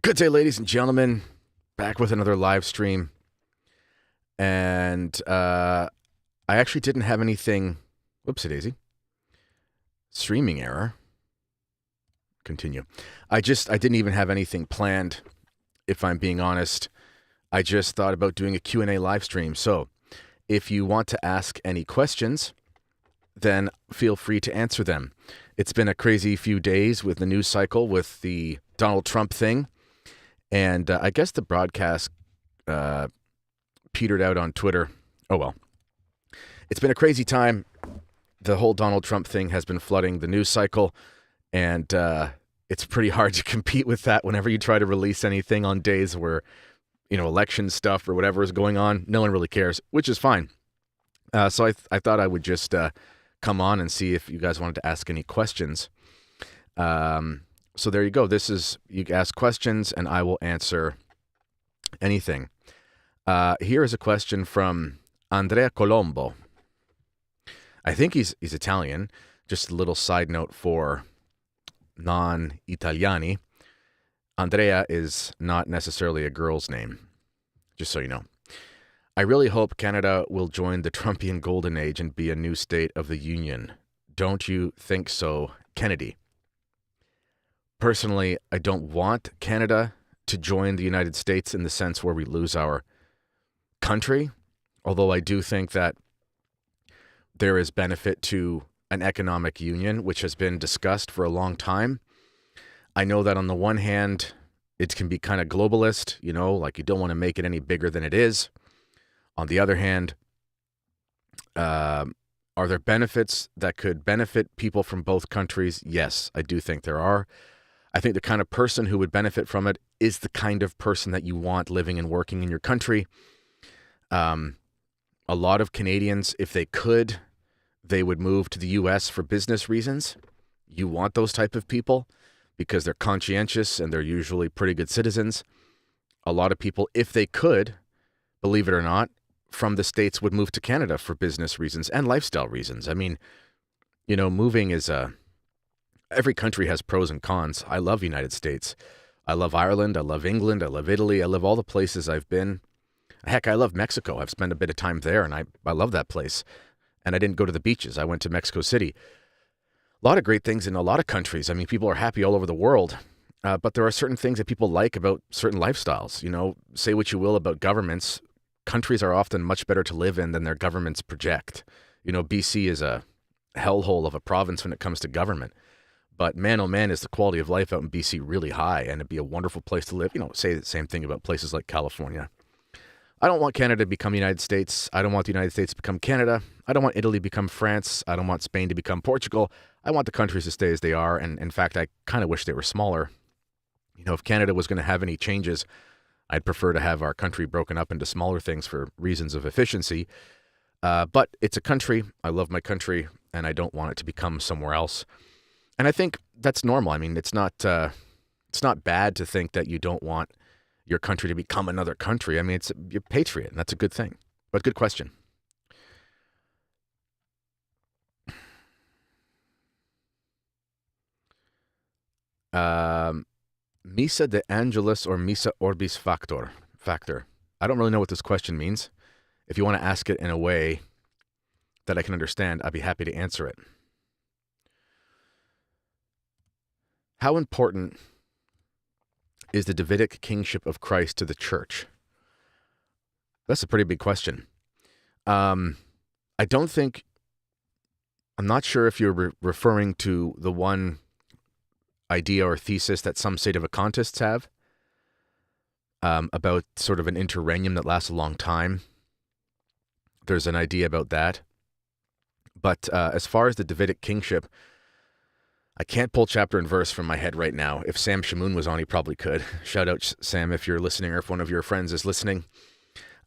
Good day, ladies and gentlemen. Back with another live stream. And I actually didn't have anything. Whoopsie daisy. Streaming error. Continue. I didn't even have anything planned, if I'm being honest. I just thought about doing a Q&A live stream. So if you want to ask any questions, then feel free to answer them. It's been a crazy few days with the news cycle with the Donald Trump thing. And I guess the broadcast petered out on Twitter. Oh, well. It's been a crazy time. The whole Donald Trump thing has been flooding the news cycle. And it's pretty hard to compete with that whenever you try to release anything on days where, election stuff or whatever is going on. No one really cares, which is fine. So I thought I would just come on and see if you guys wanted to ask any questions. So there you go. You ask questions and I will answer anything. Here is a question from Andrea Colombo. I think he's Italian. Just a little side note for non-Italiani. Andrea is not necessarily a girl's name, just so you know. I really hope Canada will join the Trumpian golden age and be a new state of the Union. Don't you think so, Kennedy? Personally, I don't want Canada to join the United States in the sense where we lose our country, although I do think that there is benefit to an economic union, which has been discussed for a long time. I know that on the one hand, it can be kind of globalist, like you don't want to make it any bigger than it is. On the other hand, are there benefits that could benefit people from both countries? Yes, I do think there are. I think the kind of person who would benefit from it is the kind of person that you want living and working in your country. A lot of Canadians, if they could, they would move to the U.S. for business reasons. You want those type of people because they're conscientious and they're usually pretty good citizens. A lot of people, if they could, believe it or not, from the States would move to Canada for business reasons and lifestyle reasons. I mean, moving is every country has pros and cons. I love the United States. I love Ireland. I love England. I love Italy. I love all the places I've been. Heck, I love Mexico. I've spent a bit of time there, and I love that place. And I didn't go to the beaches. I went to Mexico City. A lot of great things in a lot of countries. I mean, people are happy all over the world. But there are certain things that people like about certain lifestyles. Say what you will about governments. Countries are often much better to live in than their governments project. BC is a hellhole of a province when it comes to government. But man, oh man, is the quality of life out in BC really high, and it'd be a wonderful place to live. Say the same thing about places like California. I don't want Canada to become the United States. I don't want the United States to become Canada. I don't want Italy to become France. I don't want Spain to become Portugal. I want the countries to stay as they are, and in fact, I kind of wish they were smaller. If Canada was going to have any changes, I'd prefer to have our country broken up into smaller things for reasons of efficiency. But it's a country. I love my country, and I don't want it to become somewhere else. And I think that's normal. I mean, it's not bad to think that you don't want your country to become another country. I mean, you're a patriot, and that's a good thing. But good question. Missa de Angelus or Missa Orbis Factor. I don't really know what this question means. If you want to ask it in a way that I can understand, I'd be happy to answer it. How important is the Davidic kingship of Christ to the church? That's a pretty big question. I'm not sure if you're referring to the one idea or thesis that some sedevacantists have about sort of an interregnum that lasts a long time. There's an idea about that. But as far as the Davidic kingship, I can't pull chapter and verse from my head right now. If Sam Shamoon was on, he probably could. Shout out, Sam, if you're listening or if one of your friends is listening.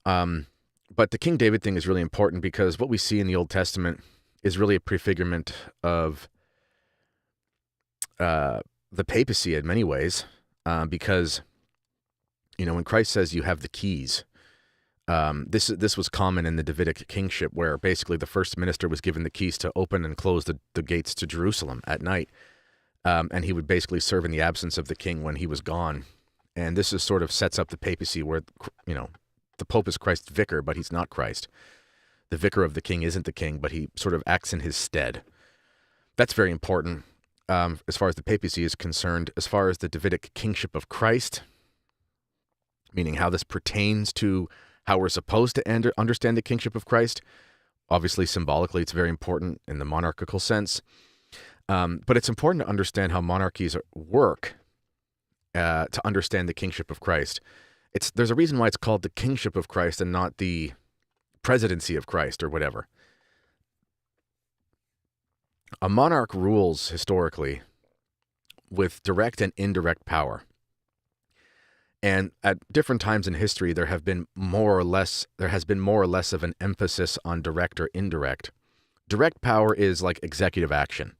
But the King David thing is really important because what we see in the Old Testament is really a prefigurement of the papacy in many ways. Because, when Christ says you have the keys, This was common in the Davidic kingship, where basically the first minister was given the keys to open and close the gates to Jerusalem at night. And he would basically serve in the absence of the king when he was gone. And this is sort of sets up the papacy where, the Pope is Christ's vicar, but he's not Christ. The vicar of the king isn't the king, but he sort of acts in his stead. That's very important as far as the papacy is concerned. As far as the Davidic kingship of Christ, meaning how this pertains to how we're supposed to understand the kingship of Christ, obviously symbolically it's very important in the monarchical sense. But it's important to understand how monarchies work to understand the kingship of Christ. There's a reason why it's called the kingship of Christ and not the presidency of Christ or whatever. A monarch rules historically with direct and indirect power. And at different times in history, there has been more or less of an emphasis on direct or indirect. Direct power is like executive action.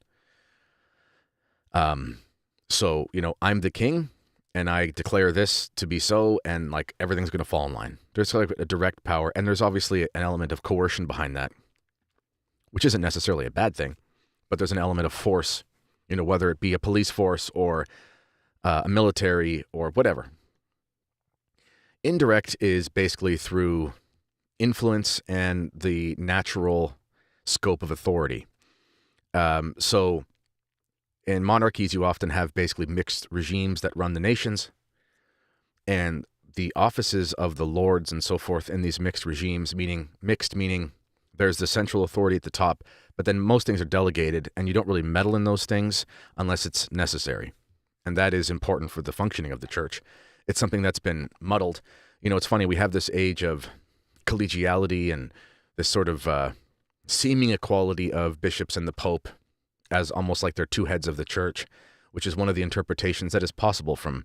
So, I'm the king and I declare this to be so, and like everything's going to fall in line. There's like a direct power, and there's obviously an element of coercion behind that, which isn't necessarily a bad thing, but there's an element of force, whether it be a police force or a military or whatever. Indirect is basically through influence and the natural scope of authority. So in monarchies, you often have basically mixed regimes that run the nations, and the offices of the lords and so forth in these mixed regimes, meaning there's the central authority at the top, but then most things are delegated, and you don't really meddle in those things unless it's necessary. And that is important for the functioning of the church. It's something that's been muddled. It's funny, we have this age of collegiality and this sort of seeming equality of bishops and the Pope as almost like they're two heads of the church, which is one of the interpretations that is possible from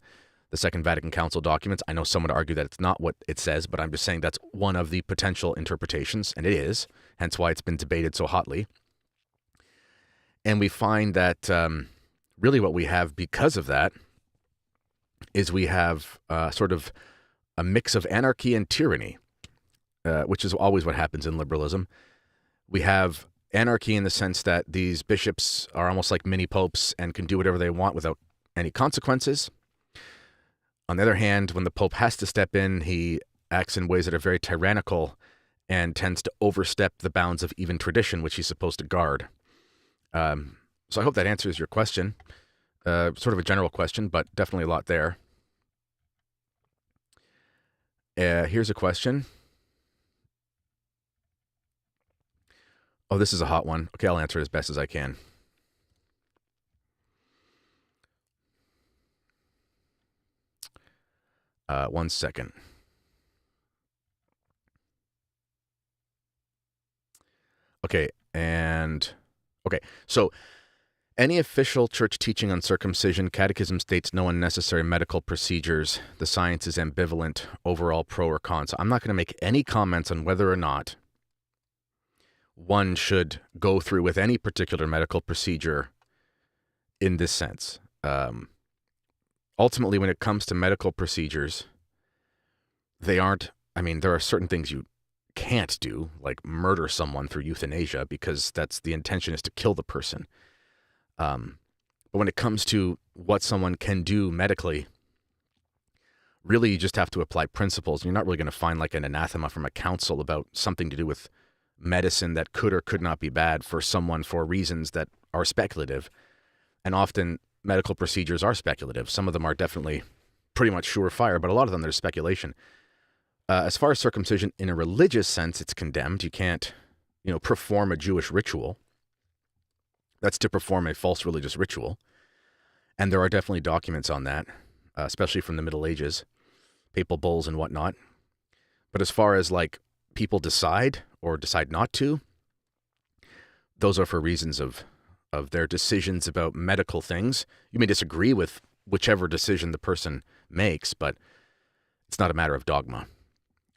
the Second Vatican Council documents. I know some would argue that it's not what it says, but I'm just saying that's one of the potential interpretations, and it is, hence why it's been debated so hotly. And we find that really what we have because of that is we have sort of a mix of anarchy and tyranny, which is always what happens in liberalism. We have anarchy in the sense that these bishops are almost like mini popes and can do whatever they want without any consequences. On the other hand, when the Pope has to step in, he acts in ways that are very tyrannical and tends to overstep the bounds of even tradition, which he's supposed to guard. So I hope that answers your question. Sort of a general question, but definitely a lot there. Here's a question. Oh, this is a hot one. Okay, I'll answer it as best as I can. One second. Okay, so any official church teaching on circumcision, catechism states no unnecessary medical procedures. The science is ambivalent, overall pro or con. So I'm not going to make any comments on whether or not one should go through with any particular medical procedure in this sense. Ultimately, when it comes to medical procedures, there are certain things you can't do, like murder someone through euthanasia, because that's the intention is to kill the person. But when it comes to what someone can do medically, really you just have to apply principles. You're not really going to find like an anathema from a council about something to do with medicine that could or could not be bad for someone for reasons that are speculative. And often medical procedures are speculative. Some of them are definitely pretty much surefire, but a lot of them there's speculation. As far as circumcision in a religious sense, it's condemned. You can't, perform a Jewish ritual. That's to perform a false religious ritual. And there are definitely documents on that, especially from the Middle Ages, papal bulls and whatnot. But as far as like people decide or decide not to, those are for reasons of their decisions about medical things. You may disagree with whichever decision the person makes, but it's not a matter of dogma.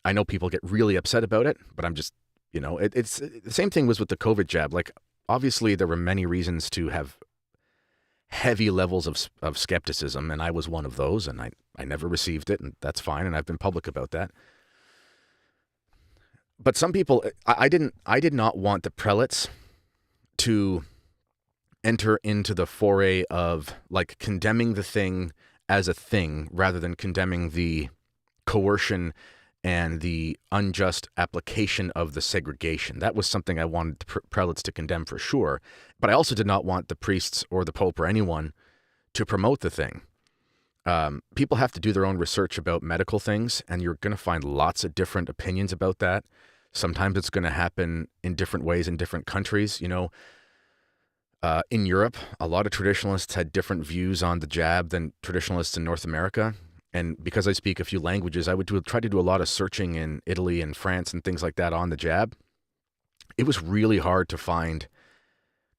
I know people get really upset about it, but I'm just, it's the same thing was with the COVID jab. Like, obviously there were many reasons to have heavy levels of skepticism, and I was one of those, and I never received it, and that's fine, and I've been public about that. But some people, I did not want the prelates to enter into the foray of like condemning the thing as a thing rather than condemning the coercion and the unjust application of the segregation. That was something I wanted the prelates to condemn for sure. But I also did not want the priests or the Pope or anyone to promote the thing. People have to do their own research about medical things, and you're going to find lots of different opinions about that. Sometimes it's going to happen in different ways in different countries. In Europe, a lot of traditionalists had different views on the jab than traditionalists in North America. And because I speak a few languages, I would try to do a lot of searching in Italy and France and things like that on the jab. It was really hard to find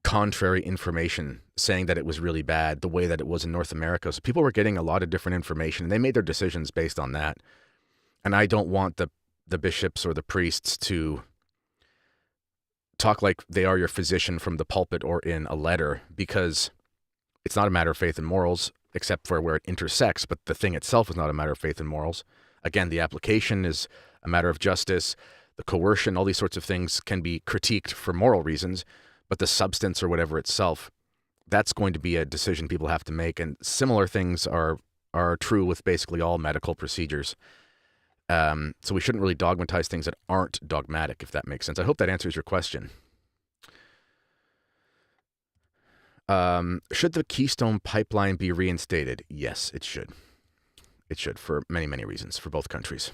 contrary information saying that it was really bad the way that it was in North America. So people were getting a lot of different information, and they made their decisions based on that. And I don't want the bishops or the priests to talk like they are your physician from the pulpit or in a letter, because it's not a matter of faith and morals, except for where it intersects, but the thing itself is not a matter of faith and morals. Again, the application is a matter of justice. The coercion, all these sorts of things can be critiqued for moral reasons, but the substance or whatever itself, that's going to be a decision people have to make. And similar things are true with basically all medical procedures. So we shouldn't really dogmatize things that aren't dogmatic, if that makes sense. I hope that answers your question. Should the Keystone Pipeline be reinstated? Yes, it should. It should, for many, many reasons, for both countries.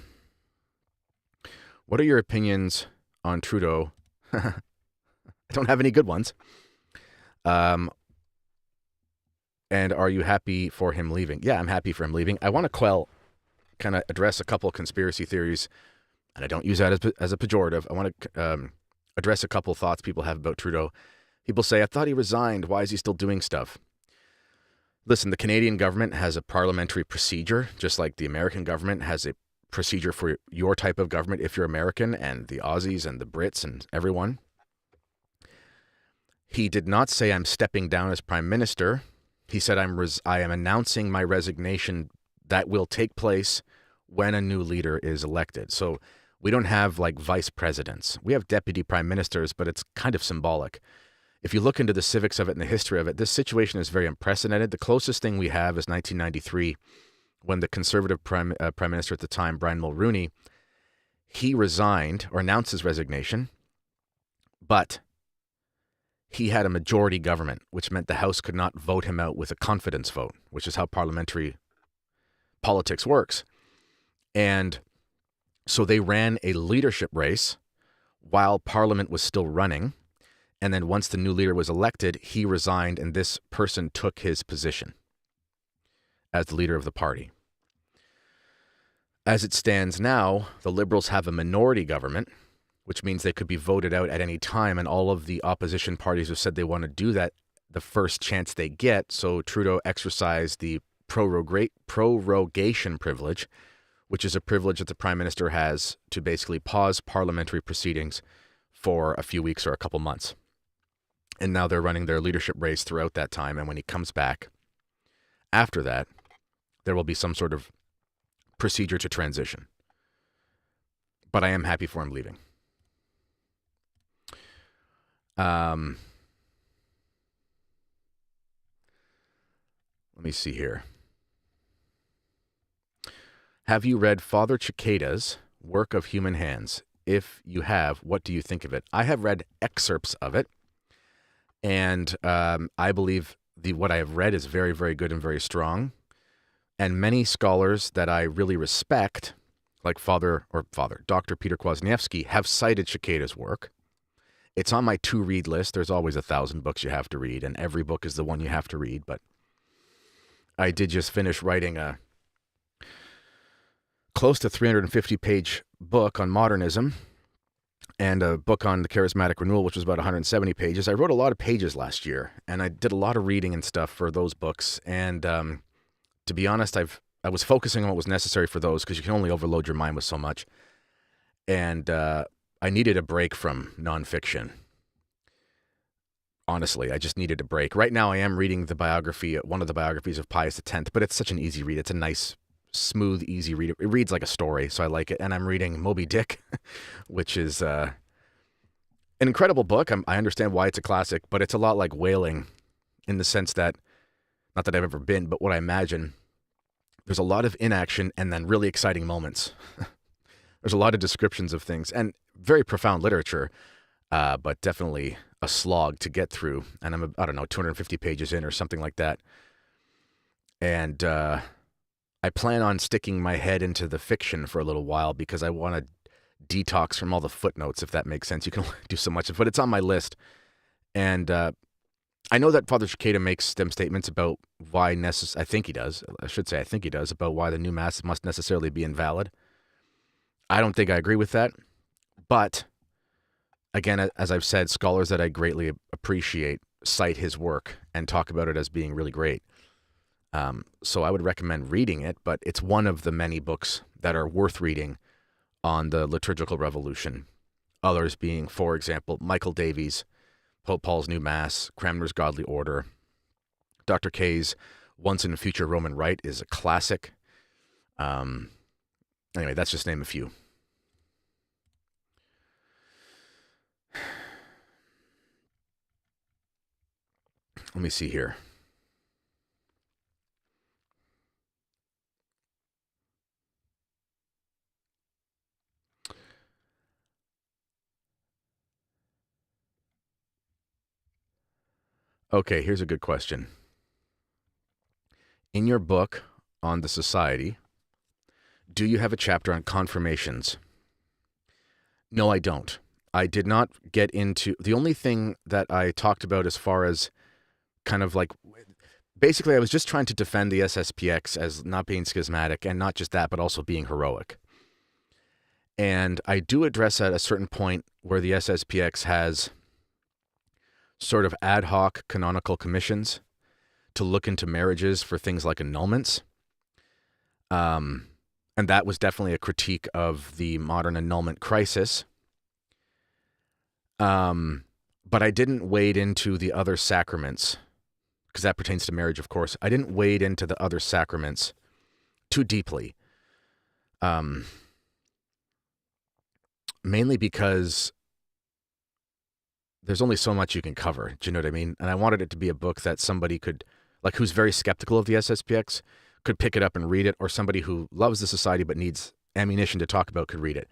What are your opinions on Trudeau? I don't have any good ones. And are you happy for him leaving? Yeah, I'm happy for him leaving. I want to kind of address a couple conspiracy theories, and I don't use that as a pejorative. I want to address a couple thoughts people have about Trudeau. People say, I thought he resigned. Why is he still doing stuff? Listen, the Canadian government has a parliamentary procedure, just like the American government has a procedure for your type of government if you're American, and the Aussies and the Brits and everyone. He did not say, I'm stepping down as prime minister. He said, I am announcing my resignation that will take place when a new leader is elected. So we don't have like vice presidents. We have deputy prime ministers, but it's kind of symbolic. If you look into the civics of it and the history of it, this situation is very unprecedented. The closest thing we have is 1993, when the Conservative prime minister at the time, Brian Mulroney, he resigned or announced his resignation, but he had a majority government, which meant the House could not vote him out with a confidence vote, which is how parliamentary politics works. And so they ran a leadership race while Parliament was still running. And then once the new leader was elected, he resigned, and this person took his position as the leader of the party. As it stands now, the Liberals have a minority government, which means they could be voted out at any time, and all of the opposition parties have said they want to do that the first chance they get. So Trudeau exercised the prorogation privilege, which is a privilege that the Prime Minister has to basically pause parliamentary proceedings for a few weeks or a couple months. And now they're running their leadership race throughout that time. And when he comes back, after that, there will be some sort of procedure to transition. But I am happy for him leaving. Let me see here. Have you read Father Cicada's Work of Human Hands? If you have, what do you think of it? I have read excerpts of it. And I believe what I have read is very, very good and very strong. And many scholars that I really respect, like Dr. Peter Kwasniewski, have cited Cicada's work. It's on my to-read list. There's always 1,000 books you have to read, and every book is the one you have to read. But I did just finish writing a close to 350-page book on modernism, and a book on the charismatic renewal, which was about 170 pages. I wrote a lot of pages last year, and I did a lot of reading and stuff for those books. And to be honest, I was focusing on what was necessary for those, because you can only overload your mind with so much. And I needed a break from nonfiction. Honestly, I just needed a break. Right now, I am reading one of the biographies of Pius X, but it's such an easy read. It's a nice, smooth, easy read. It reads like a story, so I like it. And I'm reading Moby Dick, which is an incredible book. I understand why it's a classic, but it's a lot like whaling in the sense that, not that I've ever been, but what I imagine there's a lot of inaction and then really exciting moments. There's a lot of descriptions of things and very profound literature, but definitely a slog to get through. And I'm, I don't know, 250 pages in or something like that. And I plan on sticking my head into the fiction for a little while because I want to detox from all the footnotes, if that makes sense. You can only do so much, but it's on my list. And I know that Father Cicada makes them statements about why I think he does, about why the new Mass must necessarily be invalid. I don't think I agree with that. But, again, as I've said, scholars that I greatly appreciate cite his work and talk about it as being really great. So I would recommend reading it, but it's one of the many books that are worth reading on the liturgical revolution. Others being, for example, Michael Davies' Pope Paul's New Mass, Cranmer's Godly Order. Dr. Kay's Once and Future Roman Rite is a classic. Anyway, that's just to name a few. Let me see here. Okay, here's a good question. In your book on the Society, do you have a chapter on confirmations? No, I don't. I did not get into... The only thing that I talked about as far as kind of like... Basically, I was just trying to defend the SSPX as not being schismatic, and not just that, but also being heroic. And I do address at a certain point where the SSPX has sort of ad hoc canonical commissions to look into marriages for things like annulments. And that was definitely a critique of the modern annulment crisis. But I didn't wade into the other sacraments, because that pertains to marriage, of course. I didn't wade into the other sacraments too deeply. Mainly because there's only so much you can cover. Do you know what I mean? And I wanted it to be a book that somebody could, like, who's very skeptical of the SSPX, could pick it up and read it, or somebody who loves the Society but needs ammunition to talk about could read it.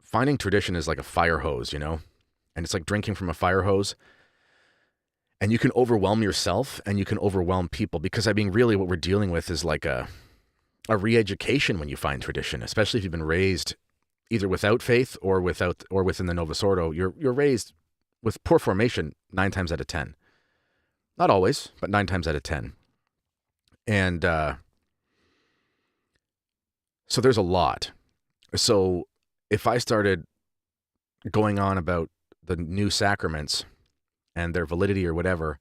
Finding tradition is like a fire hose, you know? And it's like drinking from a fire hose. And you can overwhelm yourself and you can overwhelm people, because I mean, really what we're dealing with is like a re-education when you find tradition, especially if you've been raised either without faith or within the Novus Ordo. You're raised with poor formation 9 times out of 10. Not always, but 9 times out of 10. And so there's a lot. So if I started going on about the new sacraments and their validity or whatever,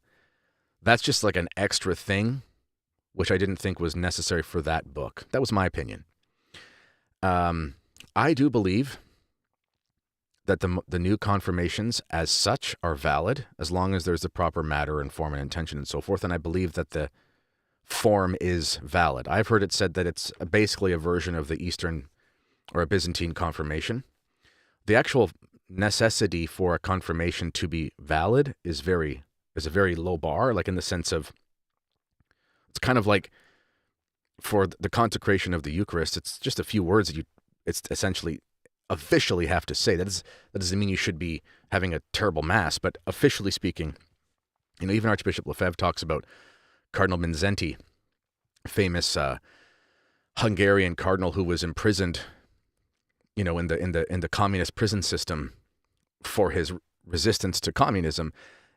that's just like an extra thing, which I didn't think was necessary for that book. That was my opinion. I do believe that the new confirmations as such are valid, as long as there's the proper matter and form and intention and so forth. And I believe that the form is valid. I've heard it said that it's basically a version of the Eastern or a Byzantine confirmation. The actual necessity for a confirmation to be valid is a very low bar, like in the sense of, it's kind of like for the consecration of the Eucharist, it's just a few words that it's essentially officially have to say. That doesn't mean you should be having a terrible mass, but officially speaking, you know, even Archbishop Lefebvre talks about Cardinal Mindszenty, famous Hungarian cardinal who was imprisoned, you know, in the communist prison system for his resistance to communism.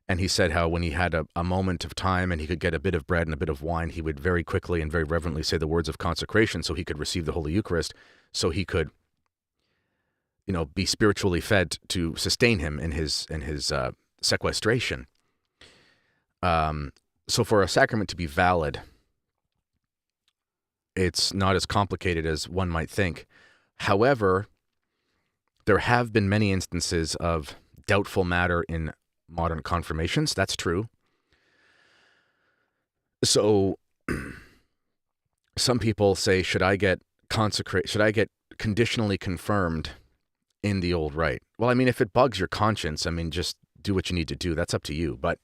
And he said how when he had a moment of time and he could get a bit of bread and a bit of wine, he would very quickly and very reverently say the words of consecration so he could receive the Holy Eucharist, so he could, you know, be spiritually fed to sustain him in his sequestration. So for a sacrament to be valid, it's not as complicated as one might think. However, there have been many instances of doubtful matter in modern confirmations. That's true. So some people say, should I get conditionally confirmed in the old rite? Well, I mean, if it bugs your conscience, I mean, just do what you need to do. That's up to you. But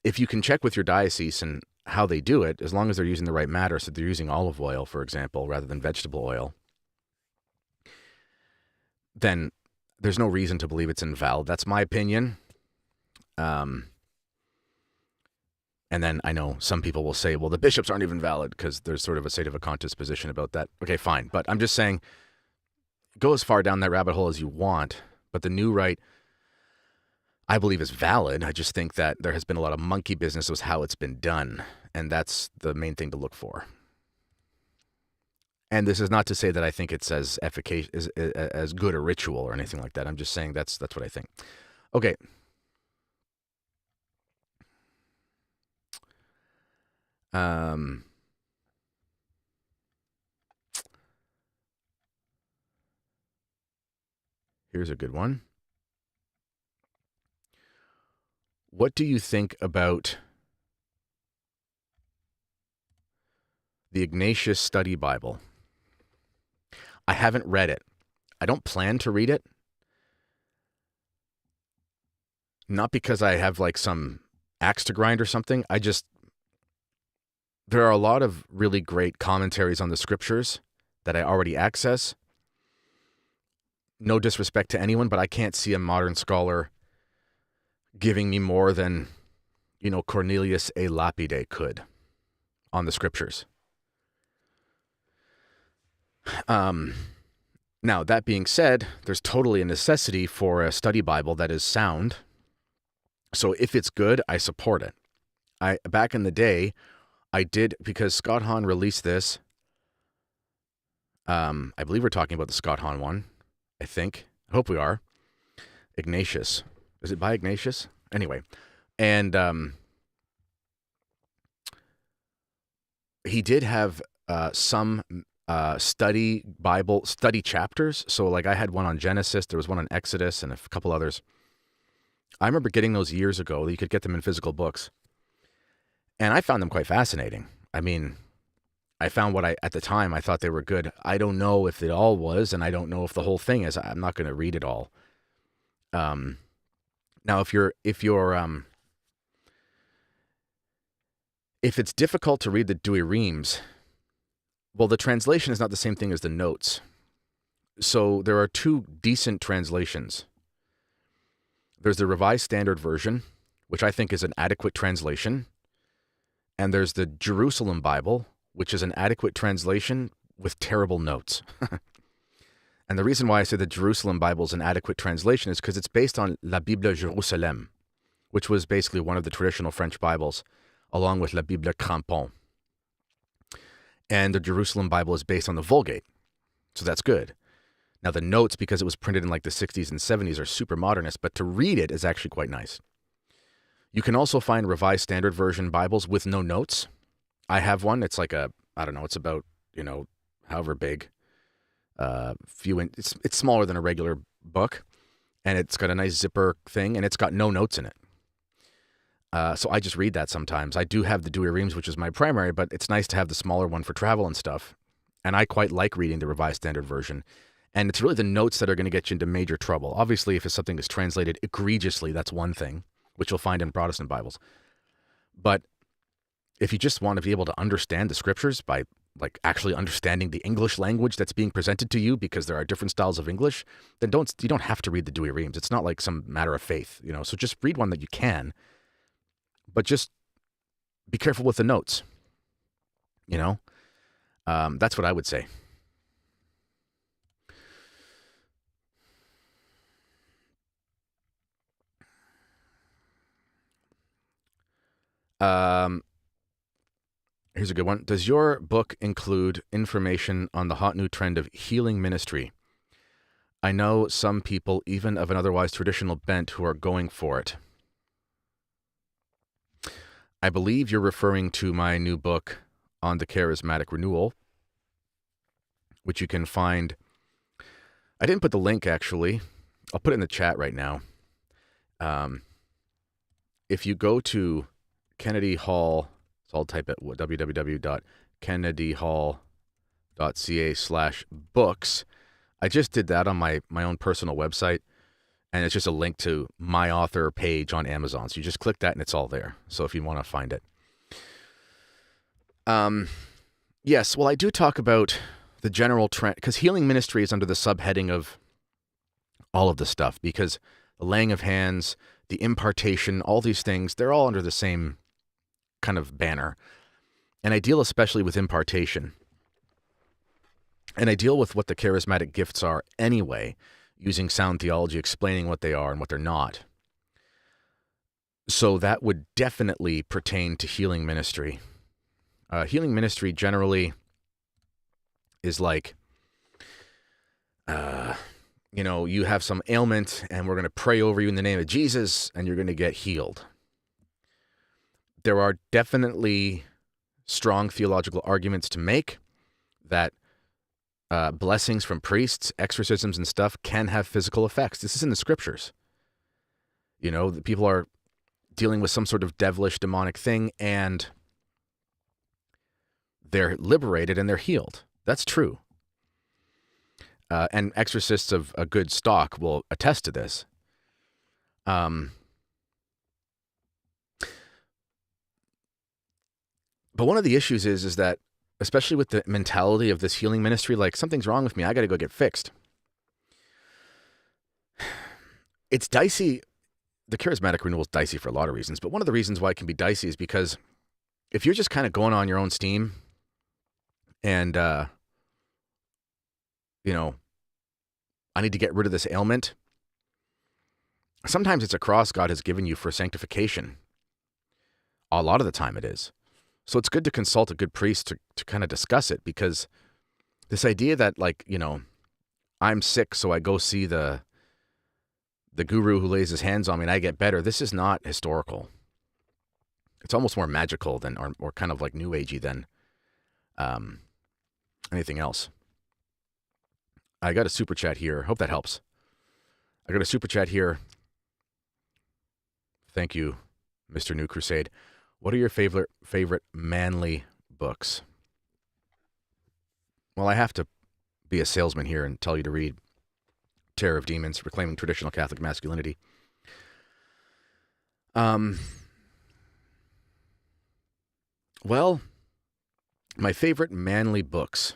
if you can check with your diocese and how they do it, as long as they're using the right matter, so they're using olive oil, for example, rather than vegetable oil, then there's no reason to believe it's invalid. That's my opinion. And then I know some people will say, well, the bishops aren't even valid because there's sort of a sedevacantist position about that. Okay, fine. But I'm just saying, go as far down that rabbit hole as you want. But the new right, I believe, is valid. I just think that there has been a lot of monkey business with how it's been done. And that's the main thing to look for. And this is not to say that I think it's as efficacious, as good a ritual or anything like that. I'm just saying that's what I think. Okay. Here's a good one. What do you think about the Ignatius Study Bible? I haven't read it. I don't plan to read it. Not because I have like some axe to grind or something. There are a lot of really great commentaries on the scriptures that I already access. No disrespect to anyone, but I can't see a modern scholar giving me more than, Cornelius A. Lapide could on the scriptures. Now, that being said, there's totally a necessity for a study Bible that is sound. So if it's good, I support it. Back in the day, I did, because Scott Hahn released this. I believe we're talking about the Scott Hahn one. I think. I hope we are. Ignatius. Is it by Ignatius? Anyway. And he did have some study Bible, study chapters. So like I had one on Genesis, there was one on Exodus, and a couple others. I remember getting those years ago. You could get them in physical books. And I found them quite fascinating. I mean, I found at the time, I thought they were good. I don't know if it all was, and I don't know if the whole thing is. I'm not going to read it all. Now, if it's difficult to read the Douay-Rheims, well, the translation is not the same thing as the notes. So there are two decent translations. There's the Revised Standard Version, which I think is an adequate translation. And there's the Jerusalem Bible, which is an adequate translation with terrible notes. And the reason why I say the Jerusalem Bible is an adequate translation is because it's based on La Bible Jérusalem, which was basically one of the traditional French Bibles, along with La Bible Crampon. And the Jerusalem Bible is based on the Vulgate. So that's good. Now the notes, because it was printed in like the 60s and 70s, are super modernist, but to read it is actually quite nice. You can also find Revised Standard Version Bibles with no notes. I have one. It's like it's about, however big. It's smaller than a regular book, and it's got a nice zipper thing, and it's got no notes in it. So I just read that sometimes. I do have the Douay-Rheims, which is my primary, but it's nice to have the smaller one for travel and stuff. And I quite like reading the Revised Standard Version. And it's really the notes that are going to get you into major trouble. Obviously, if something is translated egregiously, that's one thing, which you'll find in Protestant Bibles. But if you just want to be able to understand the scriptures by like actually understanding the English language that's being presented to you, because there are different styles of English, then you don't have to read the Douay-Rheims. It's not like some matter of faith, so just read one that you can, but just be careful with the notes, that's what I would say. Here's a good one. Does your book include information on the hot new trend of healing ministry? I know some people, even of an otherwise traditional bent, who are going for it. I believe you're referring to my new book on the charismatic renewal, which you can find. I didn't put the link, actually. I'll put it in the chat right now. If you go to Kennedy Hall, so I'll type it www.kennedyhall.ca/books. I just did that on my own personal website, and it's just a link to my author page on Amazon. So you just click that and it's all there. So if you want to find it. Yes, well, I do talk about the general trend, because healing ministry is under the subheading of all of this stuff, because the laying of hands, the impartation, all these things, they're all under the same kind of banner. And I deal especially with impartation. And I deal with what the charismatic gifts are anyway, using sound theology, explaining what they are and what they're not. So that would definitely pertain to healing ministry. Healing ministry generally is like, you have some ailment and we're going to pray over you in the name of Jesus and you're going to get healed. There are definitely strong theological arguments to make that blessings from priests, exorcisms and stuff can have physical effects. This is in the scriptures. The people are dealing with some sort of devilish, demonic thing and they're liberated and they're healed. That's true. And exorcists of a good stock will attest to this. But one of the issues is that, especially with the mentality of this healing ministry, like, something's wrong with me, I got to go get fixed. It's dicey. The charismatic renewal is dicey for a lot of reasons, but one of the reasons why it can be dicey is because if you're just kind of going on your own steam and, I need to get rid of this ailment, sometimes it's a cross God has given you for sanctification. A lot of the time it is. So it's good to consult a good priest to kind of discuss it, because this idea that, I'm sick, so I go see the guru who lays his hands on me and I get better, this is not historical. It's almost more magical than, or kind of like new agey than anything else. I got a super chat here. Hope that helps. I got a super chat here. Thank you, Mr. New Crusade. What are your favorite manly books? Well, I have to be a salesman here and tell you to read Terror of Demons, Reclaiming Traditional Catholic Masculinity. Well, my favorite manly books.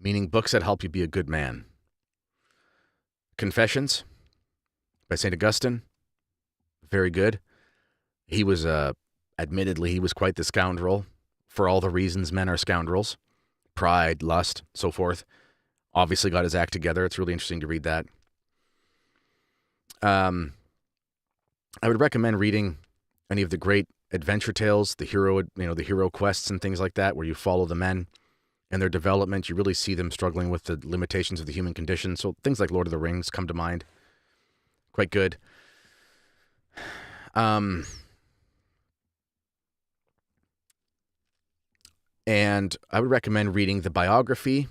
Meaning books that help you be a good man. Confessions by St. Augustine. Very good. He was, admittedly, he was quite the scoundrel for all the reasons men are scoundrels. Pride, lust, so forth. Obviously got his act together. It's really interesting to read that. I would recommend reading any of the great adventure tales, the hero quests and things like that, where you follow the men and their development. You really see them struggling with the limitations of the human condition. So things like Lord of the Rings come to mind. Quite good. And I would recommend reading the biography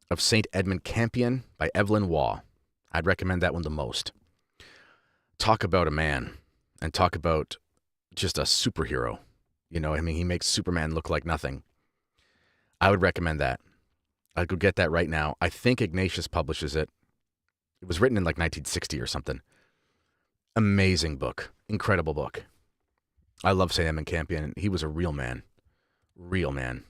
of St. Edmund Campion by Evelyn Waugh. I'd recommend that one the most. Talk about a man, and talk about just a superhero. He makes Superman look like nothing. I would recommend that. I'd go get that right now. I think Ignatius publishes it. It was written in like 1960 or something. Amazing book. Incredible book. I love St. Edmund Campion. He was a real man. Real man.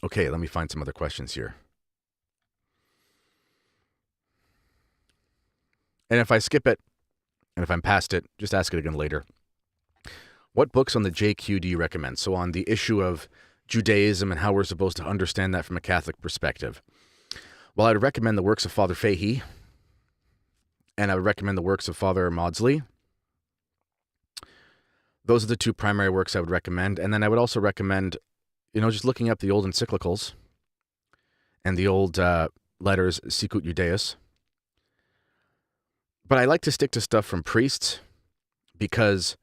Okay, let me find some other questions here. And if I skip it, and if I'm past it, just ask it again later. What books on the JQ do you recommend? So on the issue of Judaism and how we're supposed to understand that from a Catholic perspective. Well, I would recommend the works of Father Fahey, and I would recommend the works of Father Maudsley. Those are the two primary works I would recommend. And then I would also recommend, just looking up the old encyclicals and the old letters, Sicut Judaeus. But I like to stick to stuff from priests because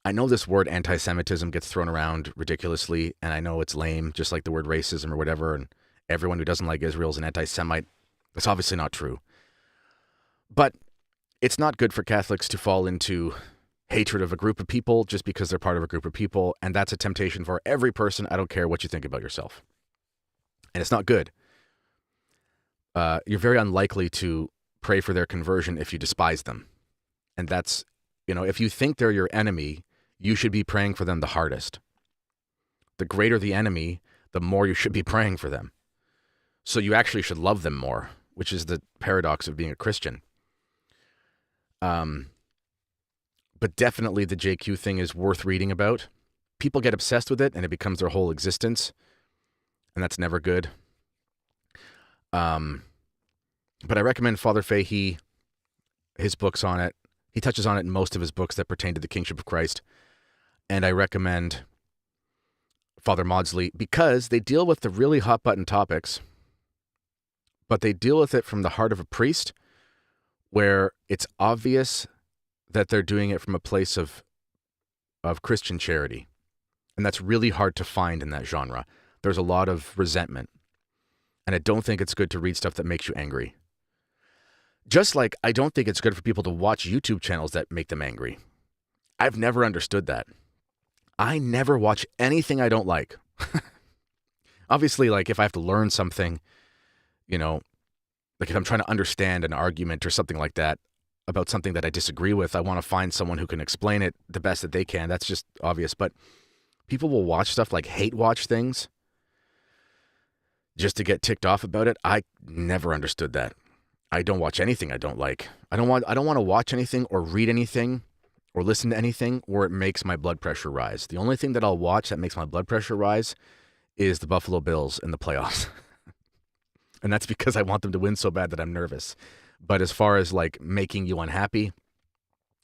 I know this word anti-Semitism gets thrown around ridiculously, and I know it's lame, just like the word racism or whatever, and everyone who doesn't like Israel is an anti-Semite. That's obviously not true. But it's not good for Catholics to fall into hatred of a group of people just because they're part of a group of people, and that's a temptation for every person. I don't care what you think about yourself. And it's not good. You're very unlikely to pray for their conversion if you despise them. And that's, if you think they're your enemy, you should be praying for them the hardest. The greater the enemy, the more you should be praying for them. So you actually should love them more, which is the paradox of being a Christian. But definitely the JQ thing is worth reading about. People get obsessed with it and it becomes their whole existence. And that's never good. But I recommend Father Fahey, his books on it. He touches on it in most of his books that pertain to the Kingship of Christ. And I recommend Father Maudsley because they deal with the really hot button topics, but they deal with it from the heart of a priest where it's obvious that they're doing it from a place of Christian charity. And that's really hard to find in that genre. There's a lot of resentment. And I don't think it's good to read stuff that makes you angry. Just like I don't think it's good for people to watch YouTube channels that make them angry. I've never understood that. I never watch anything I don't like. Obviously, like if I have to learn something, like if I'm trying to understand an argument or something like that about something that I disagree with, I want to find someone who can explain it the best that they can. That's just obvious. But people will watch stuff like hate watch things just to get ticked off about it. I never understood that. I don't watch anything I don't like. I don't want to watch anything or read anything or listen to anything where it makes my blood pressure rise. The only thing that I'll watch that makes my blood pressure rise is the Buffalo Bills in the playoffs. And that's because I want them to win so bad that I'm nervous. But as far as like making you unhappy,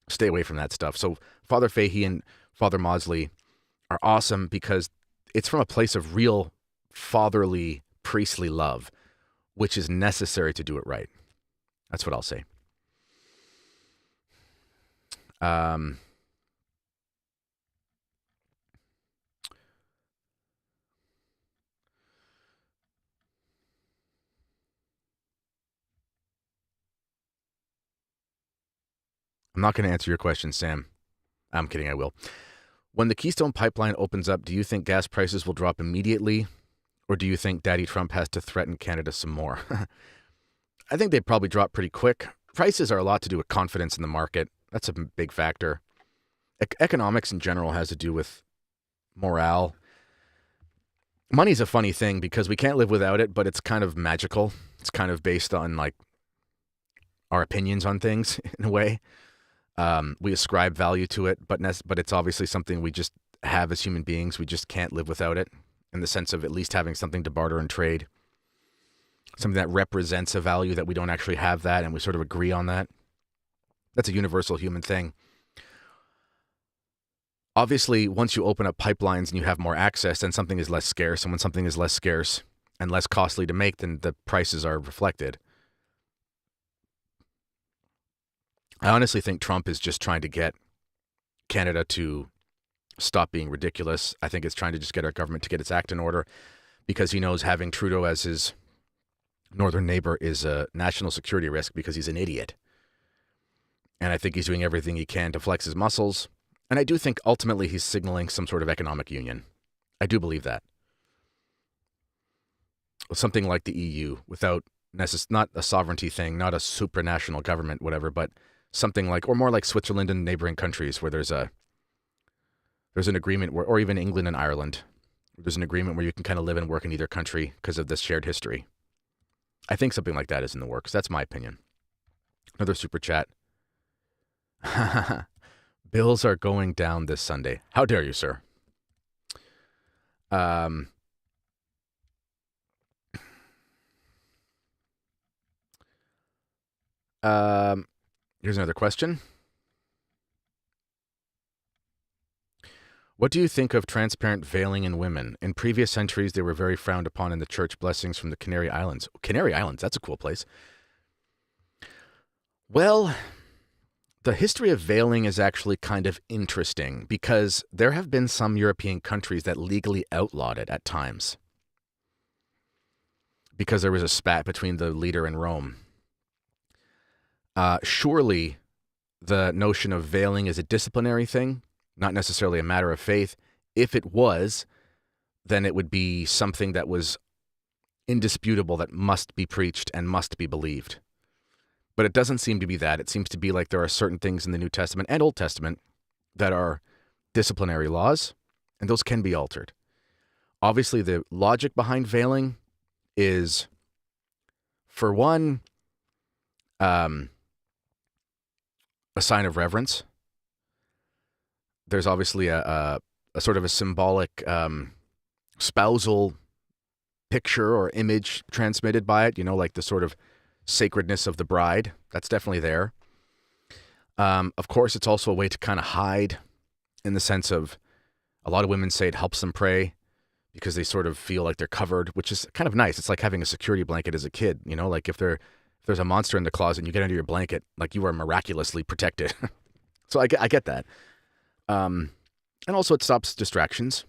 stay away from that stuff. So Father Fahey and Father Maudsley are awesome because it's from a place of real fatherly, priestly love, which is necessary to do it right. That's what I'll say. I'm not going to answer your question, Sam. I'm kidding, I will. When the Keystone Pipeline opens up, do you think gas prices will drop immediately? Or do you think Daddy Trump has to threaten Canada some more? I think they'd probably drop pretty quick. Prices are a lot to do with confidence in the market. That's a big factor. Economics in general has to do with morale. Money's a funny thing because we can't live without it, but it's kind of magical. It's kind of based on like our opinions on things in a way. We ascribe value to it, but it's obviously something we just have as human beings. We just can't live without it in the sense of at least having something to barter and trade. Something that represents a value that we don't actually have that, and we sort of agree on that. That's a universal human thing. Obviously, once you open up pipelines and you have more access, then something is less scarce. And when something is less scarce and less costly to make, then the prices are reflected. I honestly think Trump is just trying to get Canada to stop being ridiculous. I think it's trying to just get our government to get its act in order because he knows having Trudeau as his northern neighbor is a national security risk because he's an idiot. And I think he's doing everything he can to flex his muscles. And I do think ultimately he's signaling some sort of economic union. I do believe that. Something like the EU without not a sovereignty thing, not a supranational government, whatever, but something like, or more like Switzerland and neighboring countries where there's an agreement where, or even England and Ireland, where there's an agreement where you can kind of live and work in either country because of this shared history. I think something like that is in the works. That's my opinion. Another super chat. Bills are going down this Sunday. How dare you, sir? Here's another question. What do you think of transparent veiling in women? In previous centuries, they were very frowned upon in the church. Blessings from the Canary Islands. Canary Islands, that's a cool place. Well, the history of veiling is actually kind of interesting because there have been some European countries that legally outlawed it at times because there was a spat between the leader and Rome. Surely the notion of veiling is a disciplinary thing, not necessarily a matter of faith. If it was, then it would be something that was indisputable that must be preached and must be believed. But it doesn't seem to be that. It seems to be like there are certain things in the New Testament and Old Testament that are disciplinary laws, and those can be altered. Obviously, the logic behind veiling is, for one, a sign of reverence. There's obviously a sort of a symbolic spousal picture or image transmitted by it, like the sort of sacredness of the bride. That's definitely there. Of course, it's also a way to kind of hide, in the sense of, a lot of women say it helps them pray because they sort of feel like they're covered, which is kind of nice. It's like having a security blanket as a kid, like if there's a monster in the closet and you get under your blanket, like you are miraculously protected. So I get that. And also it stops distractions.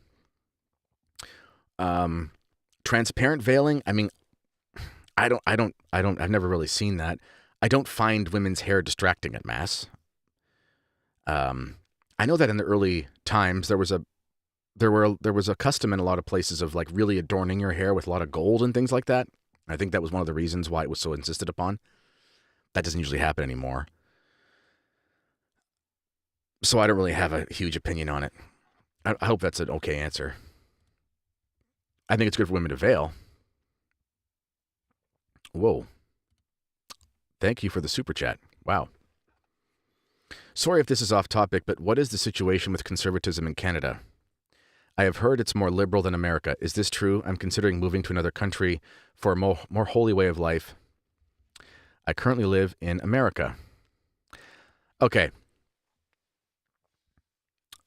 Transparent veiling, I mean, I've never really seen that. I don't find women's hair distracting at Mass. I know that in the early times there was a custom in a lot of places of like really adorning your hair with a lot of gold and things like that. I think that was one of the reasons why it was so insisted upon. That doesn't usually happen anymore. So I don't really have a huge opinion on it. I hope that's an okay answer. I think it's good for women to veil. Whoa. Thank you for the super chat. Wow. Sorry if this is off topic, but what is the situation with conservatism in Canada? I have heard it's more liberal than America. Is this true? I'm considering moving to another country for a more holy way of life. I currently live in America. Okay.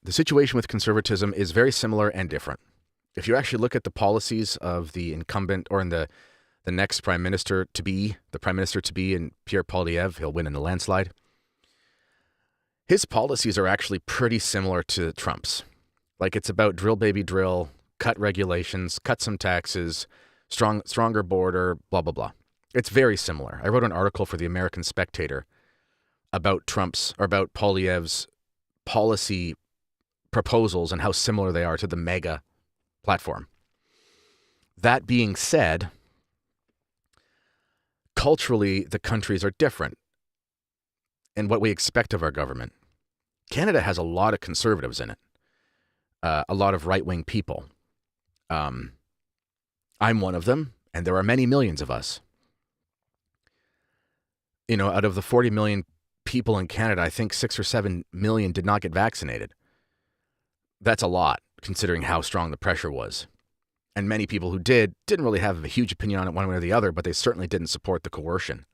The situation with conservatism is very similar and different. If you actually look at the policies of the incumbent, or in the next prime minister to be, in Pierre Poilievre, he'll win in a landslide. His policies are actually pretty similar to Trump's. Like, it's about drill baby drill, cut regulations, cut some taxes, stronger border, blah, blah, blah. It's very similar. I wrote an article for the American Spectator about Poilievre's policy proposals and how similar they are to the MAGA platform. That being said, culturally, the countries are different in what we expect of our government. Canada has a lot of conservatives in it, a lot of right-wing people. I'm one of them, and there are many millions of us. Out of the 40 million people in Canada, I think 6 or 7 million did not get vaccinated. That's a lot, considering how strong the pressure was. And many people who didn't really have a huge opinion on it one way or the other, but they certainly didn't support the coercion.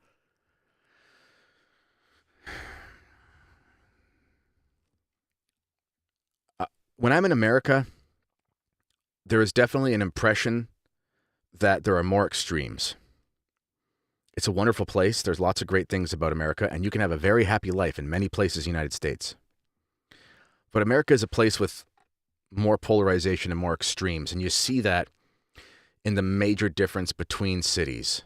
When I'm in America, there is definitely an impression that there are more extremes. It's a wonderful place. There's lots of great things about America, and you can have a very happy life in many places in the United States. But America is a place with more polarization and more extremes, and you see that in the major difference between cities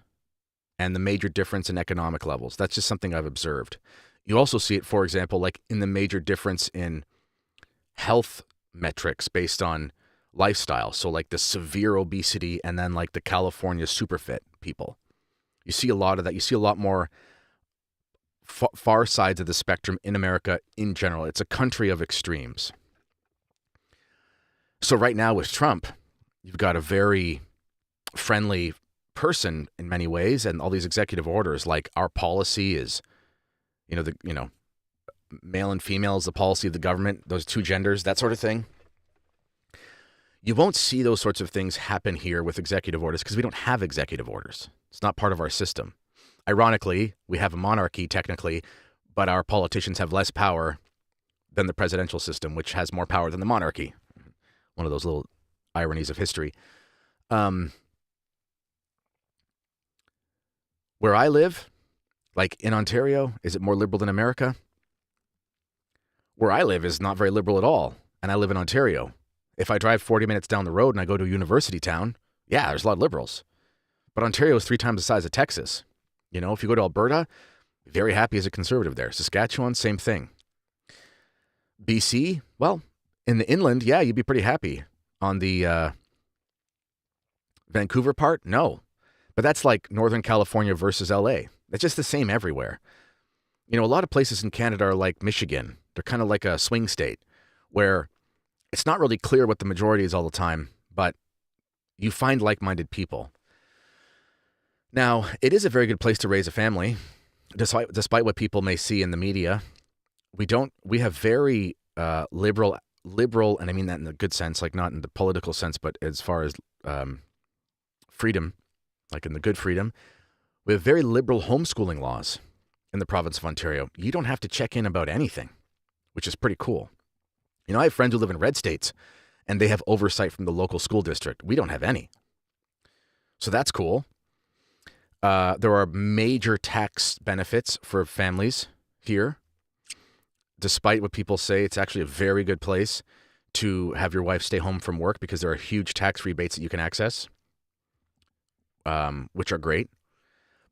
and the major difference in economic levels. That's just something I've observed. You also see it, for example, like in the major difference in health metrics based on lifestyle. So like the severe obesity and then like the California super fit people. You see a lot of that. You see a lot more far sides of the spectrum in America in general. It's a country of extremes. So right now with Trump, you've got a very friendly person in many ways, and all these executive orders, like our policy is, male and female is the policy of the government, those two genders, that sort of thing. You won't see those sorts of things happen here with executive orders because we don't have executive orders. It's not part of our system. Ironically, we have a monarchy technically, but our politicians have less power than the presidential system, which has more power than the monarchy. One of those little ironies of history. Where I live, like in Ontario, is it more liberal than America? Where I live is not very liberal at all, and I live in Ontario. If I drive 40 minutes down the road and I go to a university town, yeah, there's a lot of liberals. But Ontario is 3 times the size of Texas. If you go to Alberta, very happy as a conservative there. Saskatchewan, same thing. BC, well, in the inland, yeah, you'd be pretty happy. On the Vancouver part, no. But that's like Northern California versus LA. It's just the same everywhere. You know, a lot of places in Canada are like Michigan. They're kind of like a swing state where it's not really clear what the majority is all the time, but you find like-minded people. Now, it is a very good place to raise a family, despite what people may see in the media. We have very liberal, and I mean that in the good sense, like not in the political sense, but as far as freedom, like in the good freedom, we have very liberal homeschooling laws in the province of Ontario. You don't have to check in about anything, which is pretty cool. You know, I have friends who live in red states, and they have oversight from the local school district. We don't have any. So that's cool. There are major tax benefits for families here. Despite what people say, it's actually a very good place to have your wife stay home from work because there are huge tax rebates that you can access, which are great.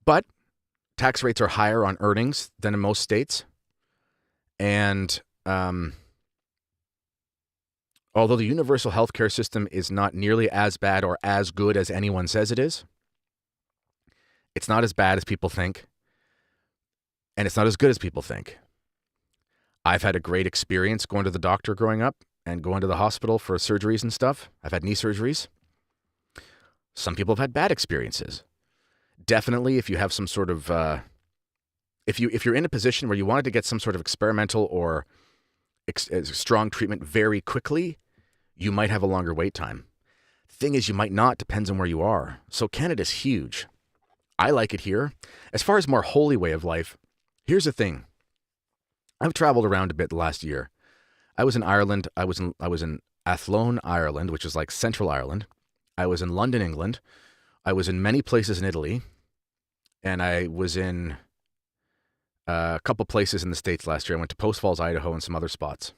But tax rates are higher on earnings than in most states. And although the universal healthcare system is not nearly as bad or as good as anyone says it is, it's not as bad as people think, and it's not as good as people think. I've had a great experience going to the doctor growing up and going to the hospital for surgeries and stuff. I've had knee surgeries. Some people have had bad experiences. Definitely, if you have some sort of, if you're in a position where you wanted to get some sort of experimental or strong treatment very quickly, you might have a longer wait time. Thing is, you might not, depends on where you are. So Canada's huge. I like it here. As far as more holy way of life, here's the thing. I've traveled around a bit the last year. I was in Ireland. I was in Athlone, Ireland, which is like Central Ireland. I was in London, England. I was in many places in Italy. And I was in a couple places in the States last year. I went to Post Falls, Idaho, and some other spots.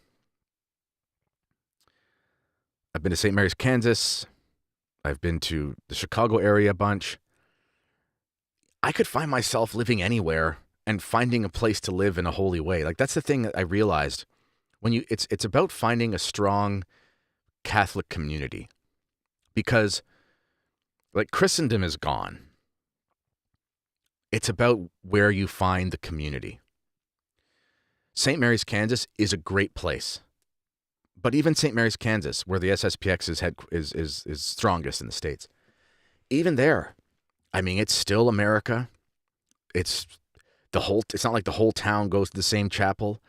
I've been to St. Mary's, Kansas. I've been to the Chicago area a bunch. I could find myself living anywhere and finding a place to live in a holy way. Like, that's the thing that I realized. It's about finding a strong Catholic community. Because, like, Christendom is gone. It's about where you find the community. St. Mary's, Kansas is a great place. But even St. Mary's, Kansas, where the SSPX is strongest in the States, even there, I mean, it's still America. It's not like the whole town goes to the same chapel.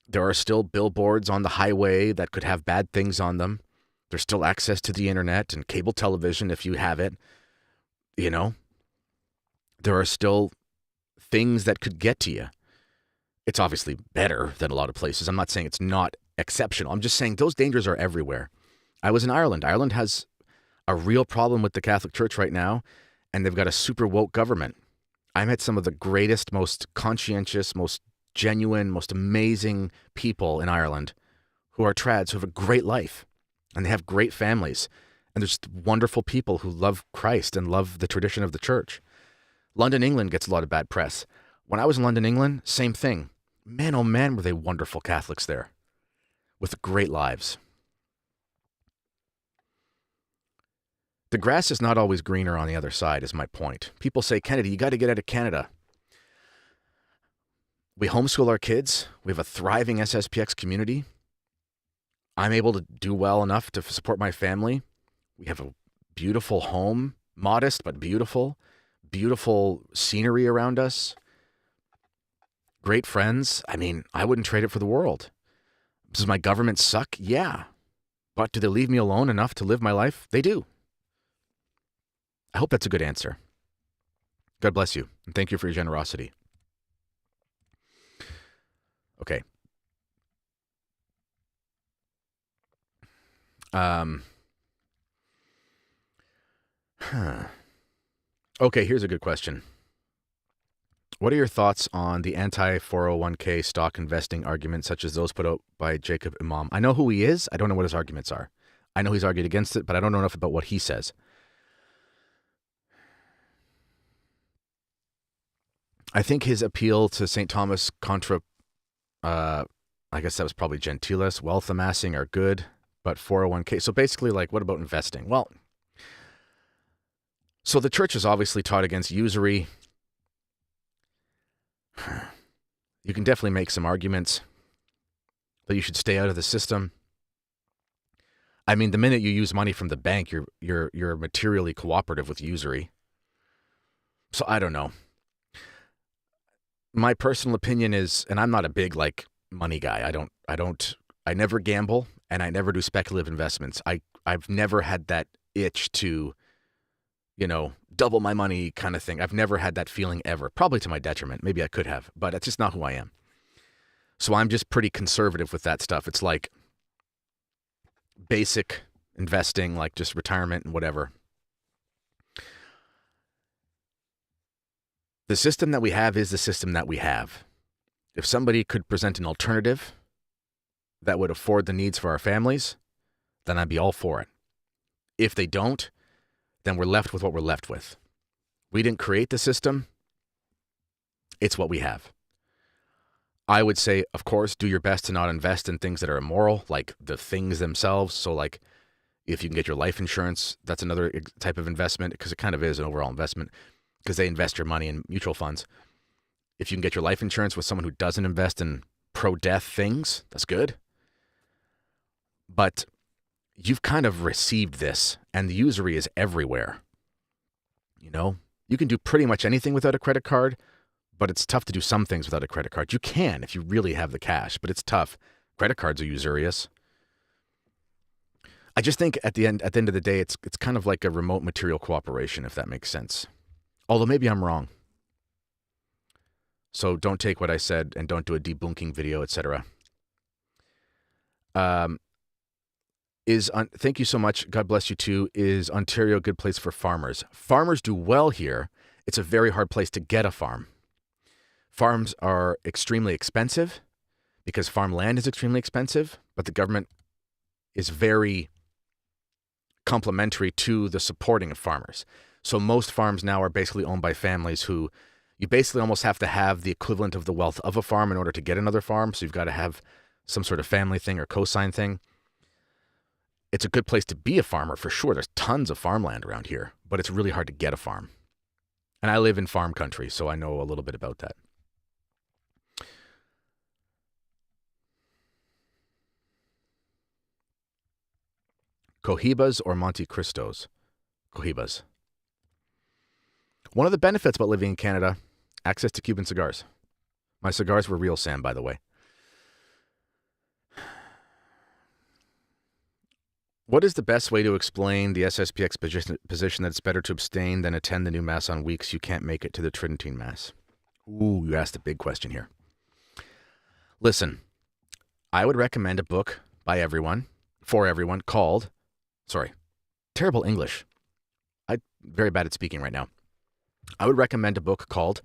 There are still billboards on the highway that could have bad things on them. There's still access to the internet and cable television if you have it. You know, there are still things that could get to you. It's obviously better than a lot of places. I'm not saying it's not exceptional. I'm just saying those dangers are everywhere. I was in Ireland. Ireland has a real problem with the Catholic Church right now, and they've got a super woke government. I met some of the greatest, most conscientious, most genuine, most amazing people in Ireland who are trads, who have a great life, and they have great families, and they're just wonderful people who love Christ and love the tradition of the church. London, England gets a lot of bad press. When I was in London, England, same thing. Man, oh man, were they wonderful Catholics there with great lives. The grass is not always greener on the other side, is my point. People say, Kennedy, you got to get out of Canada. We homeschool our kids. We have a thriving SSPX community. I'm able to do well enough to support my family. We have a beautiful home, modest but beautiful. Beautiful scenery around us. Great friends. I mean, I wouldn't trade it for the world. Does my government suck? Yeah. But do they leave me alone enough to live my life? They do. I hope that's a good answer. God bless you, and thank you for your generosity. Okay. Okay, here's a good question. What are your thoughts on the anti-401k stock investing arguments such as those put out by Jacob Imam? I know who he is. I don't know what his arguments are. I know he's argued against it, but I don't know enough about what he says. I think his appeal to St. Thomas contra, I guess that was probably gentilis, wealth amassing are good, but 401k. So basically, like, what about investing? Well, so the church has obviously taught against usury, You can definitely make some arguments that you should stay out of the system. I mean, the minute you use money from the bank, you're materially cooperative with usury. So I don't know. My personal opinion is, and I'm not a big money guy. I never gamble and I never do speculative investments. I've never had that itch to, double my money kind of thing. I've never had that feeling ever, probably to my detriment. Maybe I could have, but that's just not who I am. So I'm just pretty conservative with that stuff. It's like basic investing, like just retirement and whatever. The system that we have is the system that we have. If somebody could present an alternative that would afford the needs for our families, then I'd be all for it. If they don't, then we're left with what we're left with. We didn't create the system. It's what we have. I would say, of course, do your best to not invest in things that are immoral, like the things themselves. So like if you can get your life insurance, that's another type of investment, because it kind of is an overall investment, because they invest your money in mutual funds. If you can get your life insurance with someone who doesn't invest in pro-death things, that's good. But you've kind of received this, and the usury is everywhere. You can do pretty much anything without a credit card, but it's tough to do some things without a credit card. You can if you really have the cash, but it's tough. Credit cards are usurious. I just think at the end of the day, it's kind of like a remote material cooperation, if that makes sense. Although maybe I'm wrong. So don't take what I said and don't do a debunking video, etc. Thank you so much. God bless you too. Is Ontario a good place for farmers? Farmers do well here. It's a very hard place to get a farm. Farms are extremely expensive because farmland is extremely expensive, but the government is very complementary to the supporting of farmers. So most farms now are basically owned by families who you basically almost have to have the equivalent of the wealth of a farm in order to get another farm. So you've got to have some sort of family thing or cosign thing. It's a good place to be a farmer for sure. There's tons of farmland around here, but it's really hard to get a farm. And I live in farm country, so I know a little bit about that. Cohibas or Monte Cristos? Cohibas. One of the benefits about living in Canada, access to Cuban cigars. My cigars were real, Sam, by the way. What is the best way to explain the SSPX position that it's better to abstain than attend the new Mass on weeks you can't make it to the Tridentine Mass? Ooh, you asked a big question here. Listen, I would recommend a book by everyone, for everyone, called, terrible English. I'm very bad at speaking right now. I would recommend a book called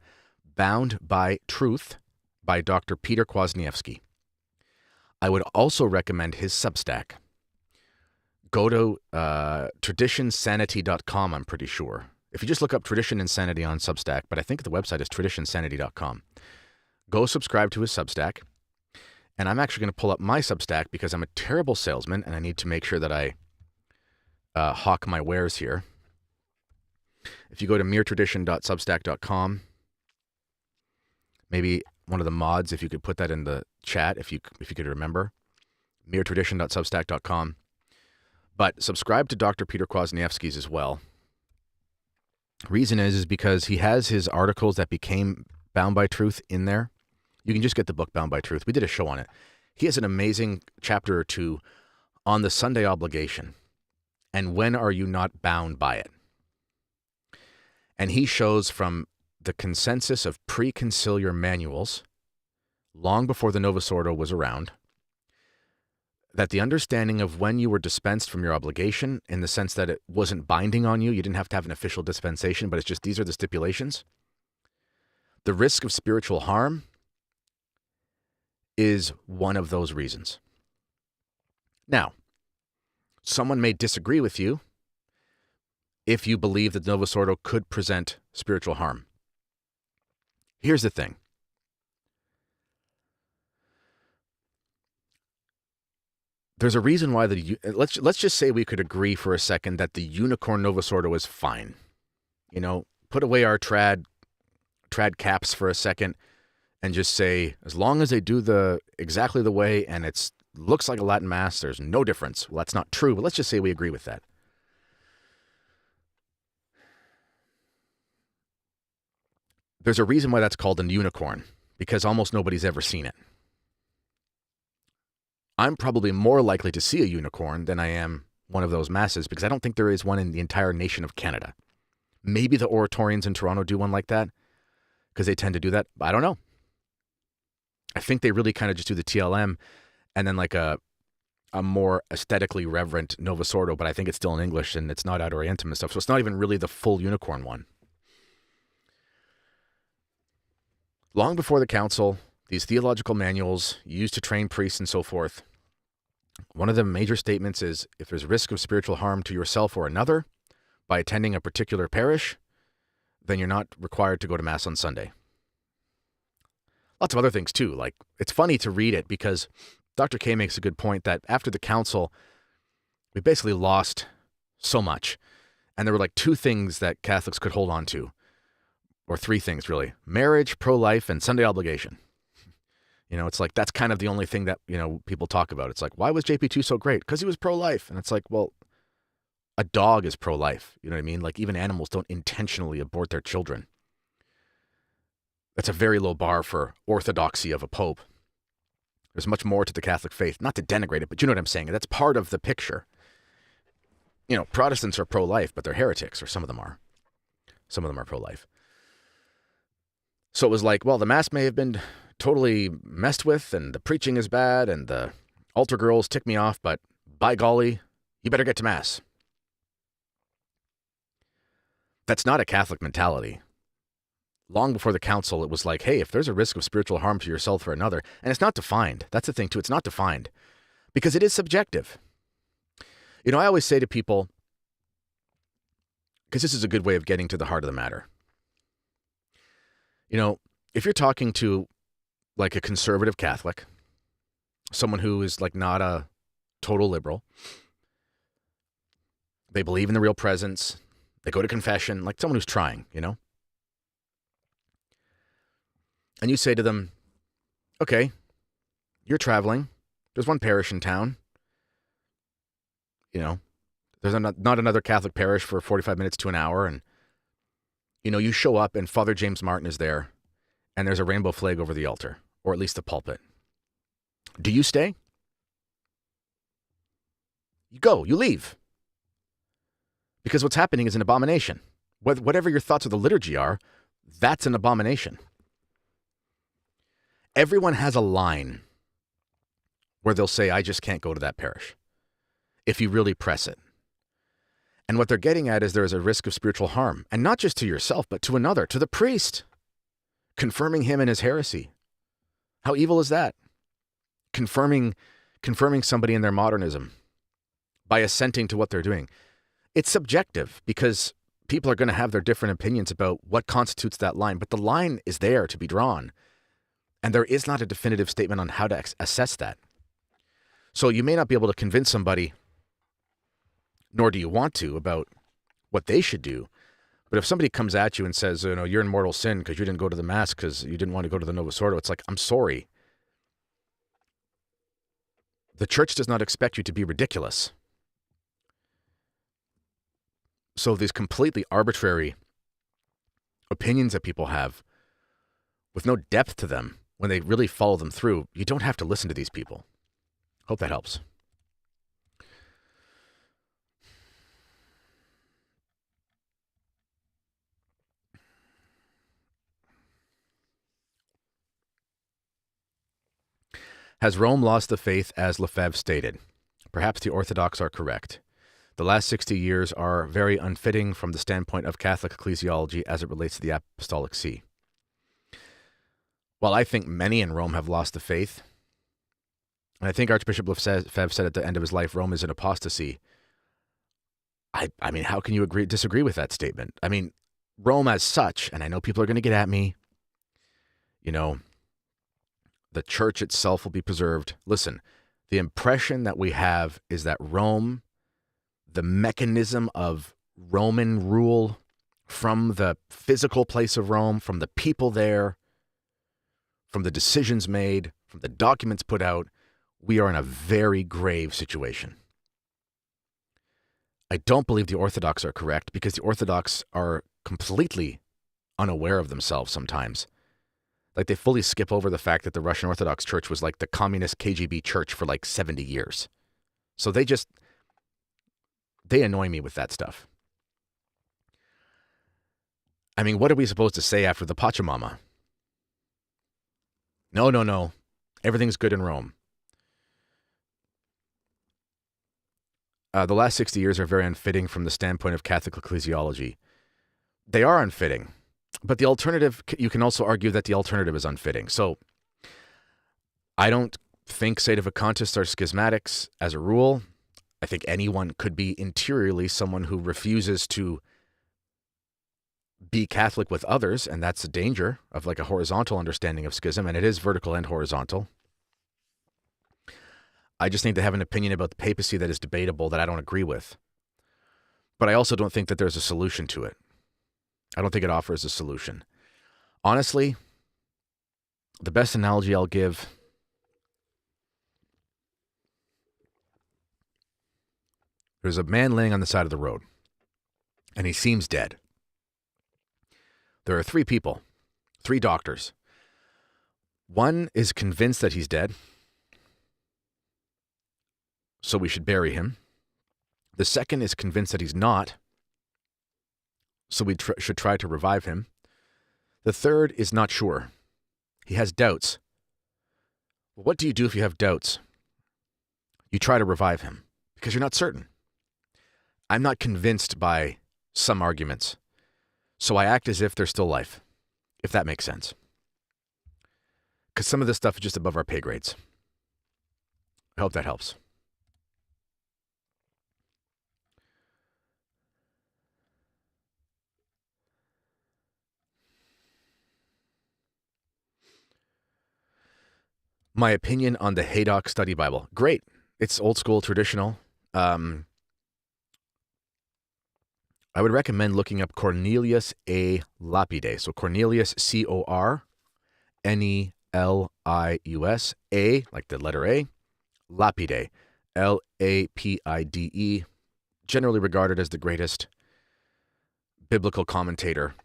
Bound by Truth by Dr. Peter Kwasniewski. I would also recommend his Substack. Go to traditionsanity.com, I'm pretty sure. If you just look up Tradition and Sanity on Substack, but I think the website is traditionsanity.com. Go subscribe to his Substack. And I'm actually going to pull up my Substack because I'm a terrible salesman and I need to make sure that I hawk my wares here. If you go to meretradition.substack.com, maybe one of the mods, if you could put that in the chat, if you could remember, meretradition.substack.com. But subscribe to Dr. Peter Kwasniewski's as well. Reason is because he has his articles that became Bound by Truth in there. You can just get the book Bound by Truth. We did a show on it. He has an amazing chapter or two on the Sunday obligation and when are you not bound by it. And he shows from the consensus of pre-conciliar manuals, long before the Novus Ordo was around, that the understanding of when you were dispensed from your obligation, in the sense that it wasn't binding on you, you didn't have to have an official dispensation, but it's just these are the stipulations. The risk of spiritual harm is one of those reasons. Now, someone may disagree with you if you believe that Novus Ordo could present spiritual harm. Here's the thing. There's a reason why let's just say we could agree for a second that the unicorn Novus Ordo is fine. Put away our trad caps for a second. and just say, as long as they do exactly the way and it looks like a Latin Mass, there's no difference. Well, that's not true, but let's just say we agree with that. There's a reason why that's called a unicorn, because almost nobody's ever seen it. I'm probably more likely to see a unicorn than I am one of those masses, because I don't think there is one in the entire nation of Canada. Maybe the Oratorians in Toronto do one like that, because they tend to do that. I don't know. I think they really kind of just do the TLM and then like a more aesthetically reverent Nova Sordo, but I think it's still in English and it's not Ad Orientem and stuff. So it's not even really the full unicorn one. Long before the council, these theological manuals used to train priests and so forth, one of the major statements is, if there's risk of spiritual harm to yourself or another by attending a particular parish, then you're not required to go to Mass on Sunday. Lots of other things too. Like, it's funny to read it because Dr. K makes a good point that after the council, we basically lost so much. And there were like two things that Catholics could hold on to, or three things really: marriage, pro-life, and Sunday obligation. You know, it's like, that's kind of the only thing that, you know, people talk about. It's like, why was JP2 so great? Because he was pro-life. And it's like, well, a dog is pro-life. You know what I mean? Like, even animals don't intentionally abort their children. That's a very low bar for orthodoxy of a pope. There's much more to the Catholic faith. Not to denigrate it, but you know what I'm saying? That's part of the picture. You know, Protestants are pro-life, but they're heretics, or some of them are. Some of them are pro-life. So it was like, well, the Mass may have been totally messed with, and the preaching is bad, and the altar girls tick me off, but by golly, you better get to Mass. That's not a Catholic mentality. Long before the council, it was like, hey, if there's a risk of spiritual harm to yourself or another, and it's not defined. That's the thing, too. It's not defined because it is subjective. You know, I always say to people, because this is a good way of getting to the heart of the matter. You know, if you're talking to like a conservative Catholic, someone who is like not a total liberal, they believe in the real presence, they go to confession, like someone who's trying, you know? And you say to them, okay, you're traveling. There's one parish in town. You know, there's not another Catholic parish for 45 minutes to an hour. And, you know, you show up and Father James Martin is there and there's a rainbow flag over the altar, or at least the pulpit. Do you stay? You go, you leave. Because what's happening is an abomination. Whatever your thoughts of the liturgy are, that's an abomination. Everyone has a line where they'll say, I just can't go to that parish, if you really press it. And what they're getting at is there is a risk of spiritual harm, and not just to yourself, but to another, to the priest, confirming him in his heresy. How evil is that? Confirming somebody in their modernism by assenting to what they're doing. It's subjective because people are going to have their different opinions about what constitutes that line, but the line is there to be drawn. And there is not a definitive statement on how to assess that. So you may not be able to convince somebody, nor do you want to, about what they should do. But if somebody comes at you and says, you know, you're in mortal sin because you didn't go to the Mass because you didn't want to go to the Nova Sordo, it's like, I'm sorry. The church does not expect you to be ridiculous. So these completely arbitrary opinions that people have with no depth to them, when they really follow them through, you don't have to listen to these people. Hope that helps. Has Rome lost the faith as Lefebvre stated? Perhaps the Orthodox are correct. The last 60 years are very unfitting from the standpoint of Catholic ecclesiology as it relates to the Apostolic See. Well, I think many in Rome have lost the faith. And I think Archbishop Lefebvre said at the end of his life, Rome is an apostasy. I mean, how can you disagree with that statement? I mean, Rome as such, and I know people are going to get at me, you know, the church itself will be preserved. Listen, the impression that we have is that Rome, the mechanism of Roman rule from the physical place of Rome, from the people there, from the decisions made, from the documents put out, we are in a very grave situation. I don't believe the Orthodox are correct because the Orthodox are completely unaware of themselves sometimes. Like they fully skip over the fact that the Russian Orthodox Church was like the communist KGB church for like 70 years. So they annoy me with that stuff. I mean, what are we supposed to say after the Pachamama? No. Everything's good in Rome. The last 60 years are very unfitting from the standpoint of Catholic ecclesiology. They are unfitting, but the alternative, you can also argue that the alternative is unfitting. So I don't think sedevacantists are schismatics as a rule. I think anyone could be interiorly someone who refuses to be Catholic with others, and that's the danger of like a horizontal understanding of schism, and it is vertical and horizontal. I just think they have an opinion about the papacy that is debatable that I don't agree with. But I also don't think that there's a solution to it. I don't think it offers a solution. Honestly, the best analogy I'll give, there's a man laying on the side of the road, and he seems dead. There are 3 people, 3 doctors. One is convinced that he's dead, so we should bury him. The second is convinced that he's not, so we should try to revive him. The third is not sure. He has doubts. Well, what do you do if you have doubts? You try to revive him because you're not certain. I'm not convinced by some arguments, so I act as if there's still life, if that makes sense. Because some of this stuff is just above our pay grades. I hope that helps. My opinion on the Haydock Study Bible. Great. It's old school, traditional. I would recommend looking up Cornelius A. Lapide. So Cornelius, Cornelius, A, like the letter A, Lapide, Lapide, generally regarded as the greatest biblical commentator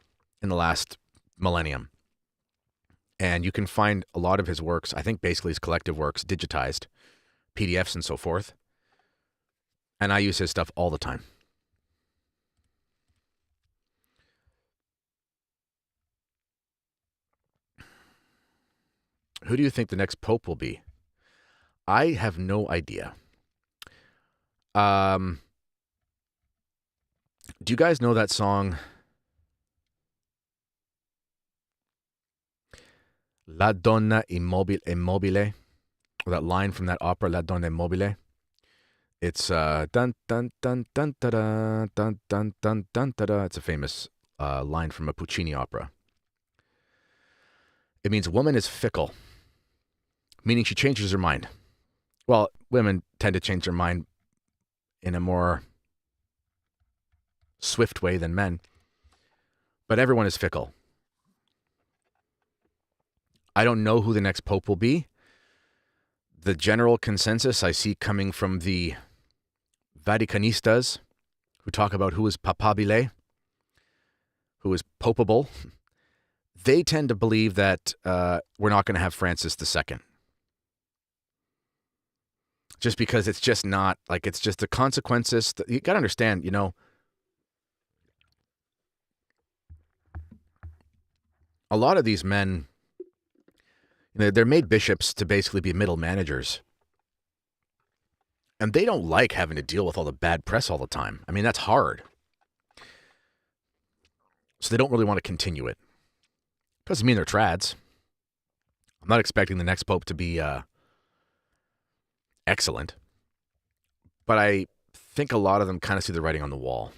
in the last millennium. And you can find a lot of his works, I think basically his collective works, digitized, PDFs and so forth. And I use his stuff all the time. Who do you think the next pope will be? I have no idea. Do you guys know that song? La Donna Immobile, or that line from that opera, La Donna Immobile. It's dun dun dun dun dun dun dun dun dun dun dun. It's a famous line from a Puccini opera. It means woman is fickle, meaning she changes her mind. Well, women tend to change their mind in a more swift way than men, but everyone is fickle. I don't know who the next pope will be. The general consensus I see coming from the Vaticanistas, who talk about who is papabile, who is popable, they tend to believe that we're not going to have Francis II. Just because it's just not, like, it's just the consequences. You got to understand, you know, a lot of these men, they're made bishops to basically be middle managers. And they don't like having to deal with all the bad press all the time. I mean, that's hard. So they don't really want to continue it. Doesn't mean they're trads. I'm not expecting the next pope to be excellent. But I think a lot of them kind of see the writing on the wall.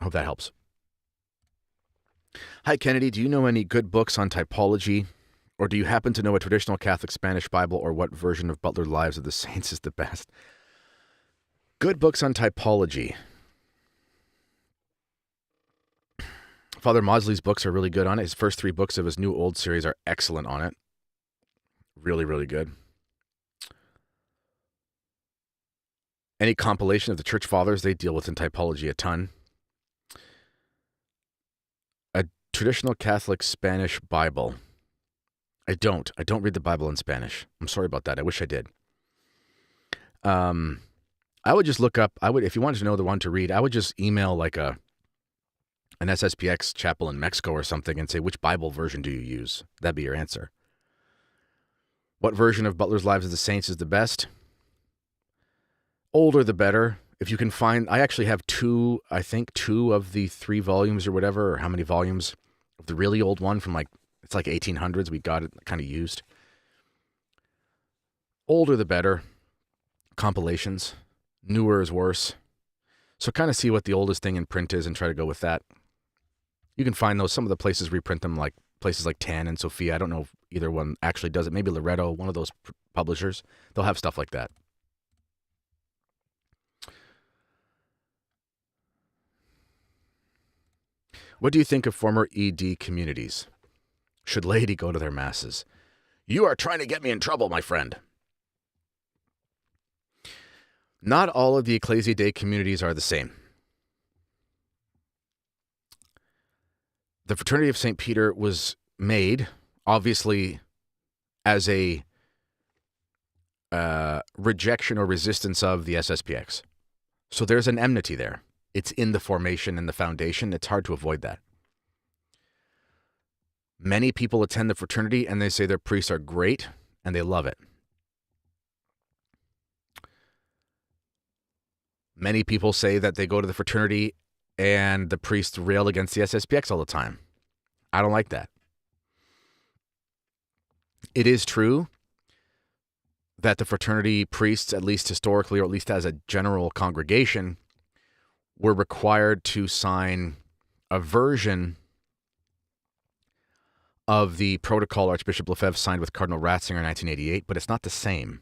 I hope that helps. Hi, Kennedy. Do you know any good books on typology? Or do you happen to know a traditional Catholic Spanish Bible or what version of Butler Lives of the Saints is the best? Good books on typology. Father Mausley's books are really good on it. His first 3 books of his New Old series are excellent on it. Really, really good. Any compilation of the Church Fathers, they deal with in typology a ton. A traditional Catholic Spanish Bible. I don't read the Bible in Spanish. I'm sorry about that. I wish I did. I would just look up, if you wanted to know the one to read, I would just email like an SSPX chapel in Mexico or something and say, which Bible version do you use? That'd be your answer. What version of Butler's Lives of the Saints is the best? Older the better. If you can find, I actually have 2 of the 3 volumes or whatever, or how many volumes of the really old one from it's like 1800s. We got it kind of used. Older the better. Compilations. Newer is worse. So kind of see what the oldest thing in print is and try to go with that. You can find those. Some of the places reprint them, like places like Tan and Sophia. I don't know if either one actually does it. Maybe Loretto, one of those publishers. They'll have stuff like that. What do you think of former ED communities? Should laity go to their masses? You are trying to get me in trouble, my friend. Not all of the Ecclesia Dei communities are the same. The Fraternity of St. Peter was made, obviously, as a rejection or resistance of the SSPX. So there's an enmity there. It's in the formation and the foundation. It's hard to avoid that. Many people attend the fraternity and they say their priests are great and they love it. Many people say that they go to the fraternity and the priests rail against the SSPX all the time. I don't like that. It is true that the fraternity priests, at least historically, or at least as a general congregation, were required to sign a version of the protocol Archbishop Lefebvre signed with Cardinal Ratzinger in 1988, but it's not the same.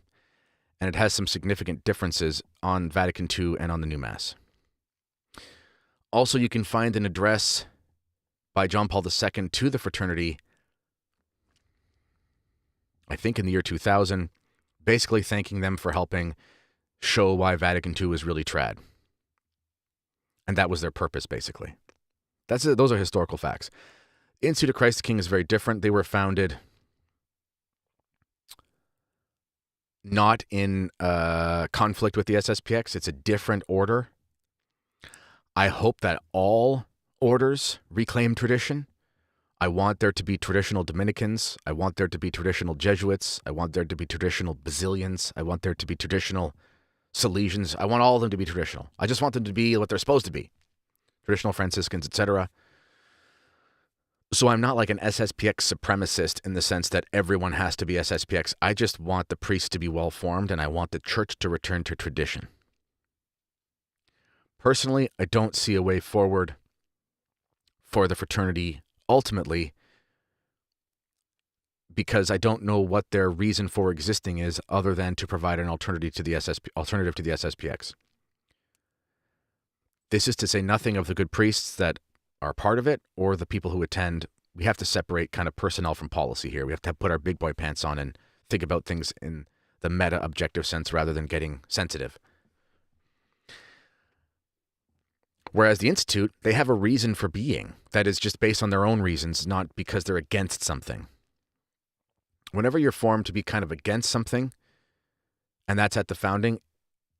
And it has some significant differences on Vatican II and on the New Mass. Also, you can find an address by John Paul II to the fraternity, I think in the year 2000, basically thanking them for helping show why Vatican II is really trad. And that was their purpose, basically. Those are historical facts. Institute of Christ the King is very different. They were founded not in conflict with the SSPX. It's a different order. I hope that all orders reclaim tradition. I want there to be traditional Dominicans. I want there to be traditional Jesuits. I want there to be traditional Basilians. I want there to be traditional Salesians. I want all of them to be traditional. I just want them to be what they're supposed to be. Traditional Franciscans, etc. So I'm not like an SSPX supremacist in the sense that everyone has to be SSPX. I just want the priests to be well-formed, and I want the church to return to tradition. Personally, I don't see a way forward for the fraternity ultimately, because I don't know what their reason for existing is other than to provide an alternative to the SSPX. This is to say nothing of the good priests that are part of it or the people who attend. We have to separate kind of personnel from policy here. We have to put our big boy pants on and think about things in the meta-objective sense rather than getting sensitive. Whereas the Institute, they have a reason for being that is just based on their own reasons, not because they're against something. Whenever you're formed to be kind of against something, and that's at the founding,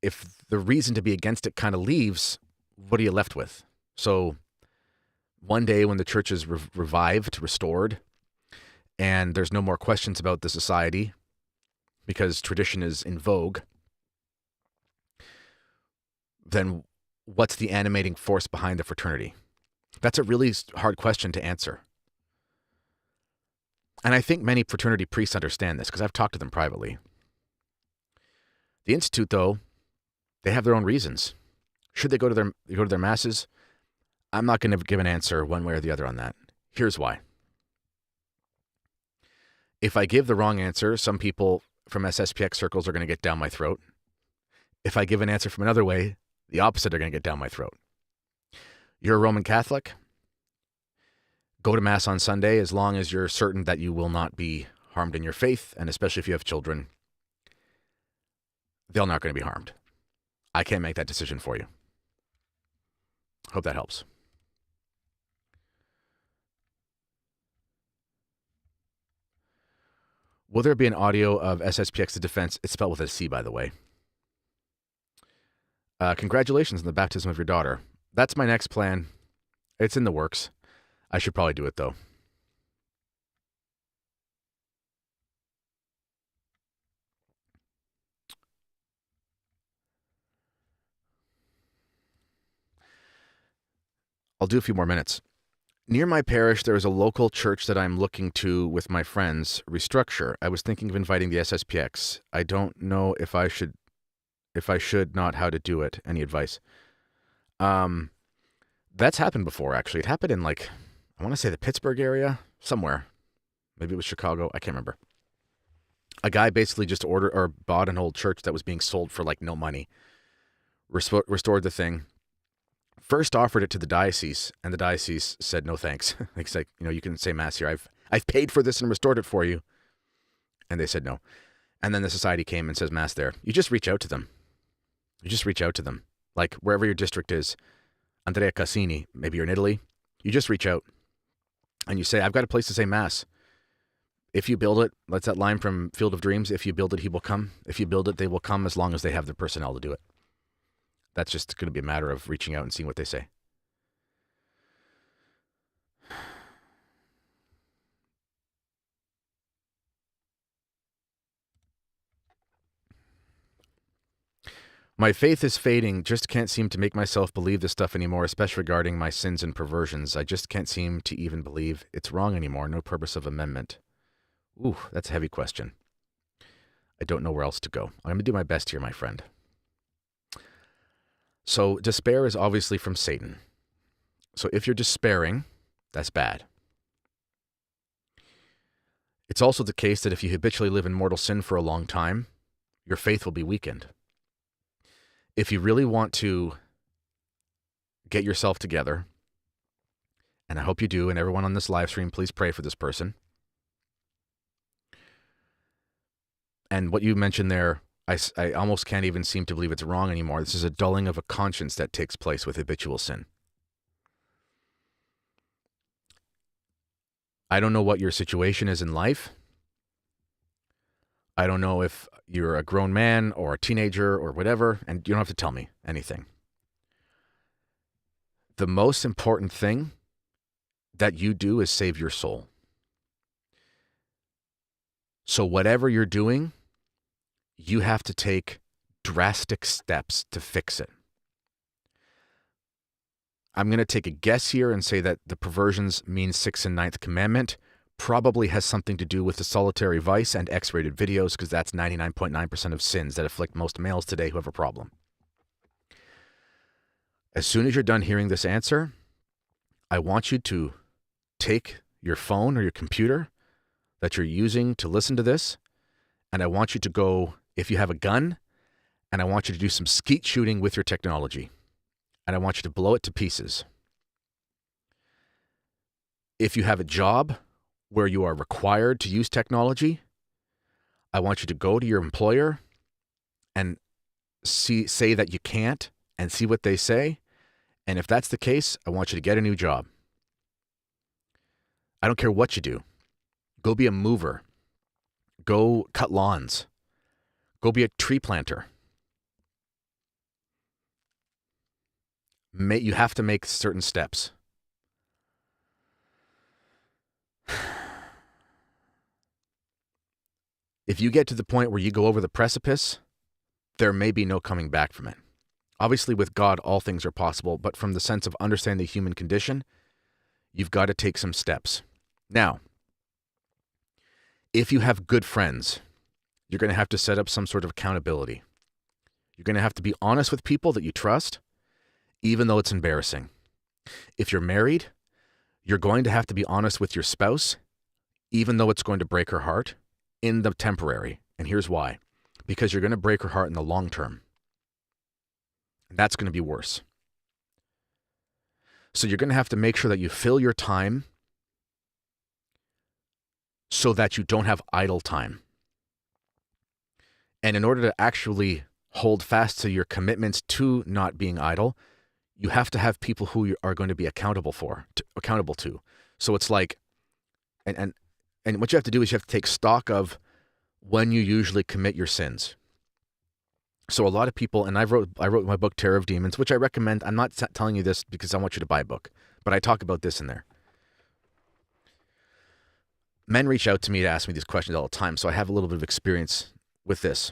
if the reason to be against it kind of leaves, what are you left with? So one day when the church is revived, restored, and there's no more questions about the society because tradition is in vogue, then what's the animating force behind the fraternity? That's a really hard question to answer. And I think many fraternity priests understand this because I've talked to them privately. The Institute, though, they have their own reasons. Should they go to their masses? I'm not going to give an answer one way or the other on that. Here's why. If I give the wrong answer, some people from SSPX circles are going to get down my throat. If I give an answer from another way, the opposite are going to get down my throat. You're a Roman Catholic. go to Mass on Sunday as long as you're certain that you will not be harmed in your faith, and especially if you have children, they're not going to be harmed. I can't make that decision for you. Hope that helps. Will there be an audio of SSPX the defense? It's spelled with a C, by the way. Congratulations on the baptism of your daughter. That's my next plan. It's in the works. I should probably do it, though. I'll do a few more minutes. Near my parish, there is a local church that I'm looking to, with my friends, restructure. I was thinking of inviting the SSPX. I don't know if I should, not how to do it. Any advice? That's happened before, actually. It happened in, like, I want to say the Pittsburgh area, somewhere. Maybe it was Chicago. I can't remember. A guy basically just bought an old church that was being sold for, like, no money. Restored the thing. First offered it to the diocese, and the diocese said, no thanks. It's like, you can say Mass here. I've paid for this and restored it for you. And they said no. And then the society came and says Mass there. You just reach out to them. Like, wherever your district is, Andrea Cassini, maybe you're in Italy, you just reach out. And you say, I've got a place to say Mass. If you build it, that's that line from Field of Dreams, if you build it, he will come. If you build it, they will come, as long as they have the personnel to do it. That's just going to be a matter of reaching out and seeing what they say. My faith is fading. Just can't seem to make myself believe this stuff anymore, especially regarding my sins and perversions. I just can't seem to even believe it's wrong anymore. No purpose of amendment. Ooh, that's a heavy question. I don't know where else to go. I'm going to do my best here, my friend. So despair is obviously from Satan. So if you're despairing, that's bad. It's also the case that if you habitually live in mortal sin for a long time, your faith will be weakened. If you really want to get yourself together, and I hope you do, and everyone on this live stream, please pray for this person. And what you mentioned there, I almost can't even seem to believe it's wrong anymore. This is a dulling of a conscience that takes place with habitual sin. I don't know what your situation is in life. I don't know if you're a grown man or a teenager or whatever, and you don't have to tell me anything. The most important thing that you do is save your soul. So whatever you're doing, you have to take drastic steps to fix it. I'm going to take a guess here and say that the perversions means 6th and 9th commandment probably has something to do with the solitary vice and X-rated videos, because that's 99.9% of sins that afflict most males today who have a problem. As soon as you're done hearing this answer, I want you to take your phone or your computer that you're using to listen to this, and I want you to go, if you have a gun, and I want you to do some skeet shooting with your technology, and I want you to blow it to pieces. If you have a job where you are required to use technology, I want you to go to your employer and say that you can't and see what they say. And if that's the case, I want you to get a new job. I don't care what you do. Go be a mover. Go cut lawns. Go be a tree planter. You have to make certain steps. If you get to the point where you go over the precipice, there may be no coming back from it. Obviously, with God, all things are possible, but from the sense of understanding the human condition, you've got to take some steps. Now, if you have good friends, you're going to have to set up some sort of accountability. You're going to have to be honest with people that you trust, even though it's embarrassing. If you're married, you're going to have to be honest with your spouse, even though it's going to break her heart in the temporary. And here's why. Because you're going to break her heart in the long term. And that's going to be worse. So you're going to have to make sure that you fill your time so that you don't have idle time. And in order to actually hold fast to your commitments to not being idle, you have to have people who you are going to be accountable to. So it's like, and what you have to do is you have to take stock of when you usually commit your sins. So a lot of people, and I wrote my book, Terror of Demons, which I recommend. I'm not telling you this because I want you to buy a book, but I talk about this in there. Men reach out to me to ask me these questions all the time, so I have a little bit of experience with this.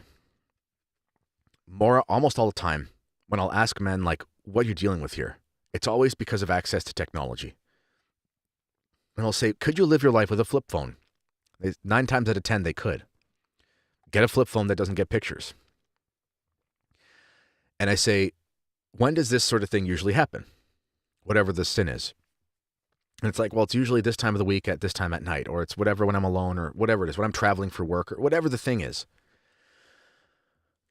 Almost all the time, when I'll ask men, like, what you're dealing with here, it's always because of access to technology. And I'll say, could you live your life with a flip phone? 9 times out of 10, they could. Get a flip phone that doesn't get pictures. And I say, when does this sort of thing usually happen? Whatever the sin is. And it's like, well, it's usually this time of the week at this time at night, or it's whatever when I'm alone, or whatever it is, when I'm traveling for work, or whatever the thing is.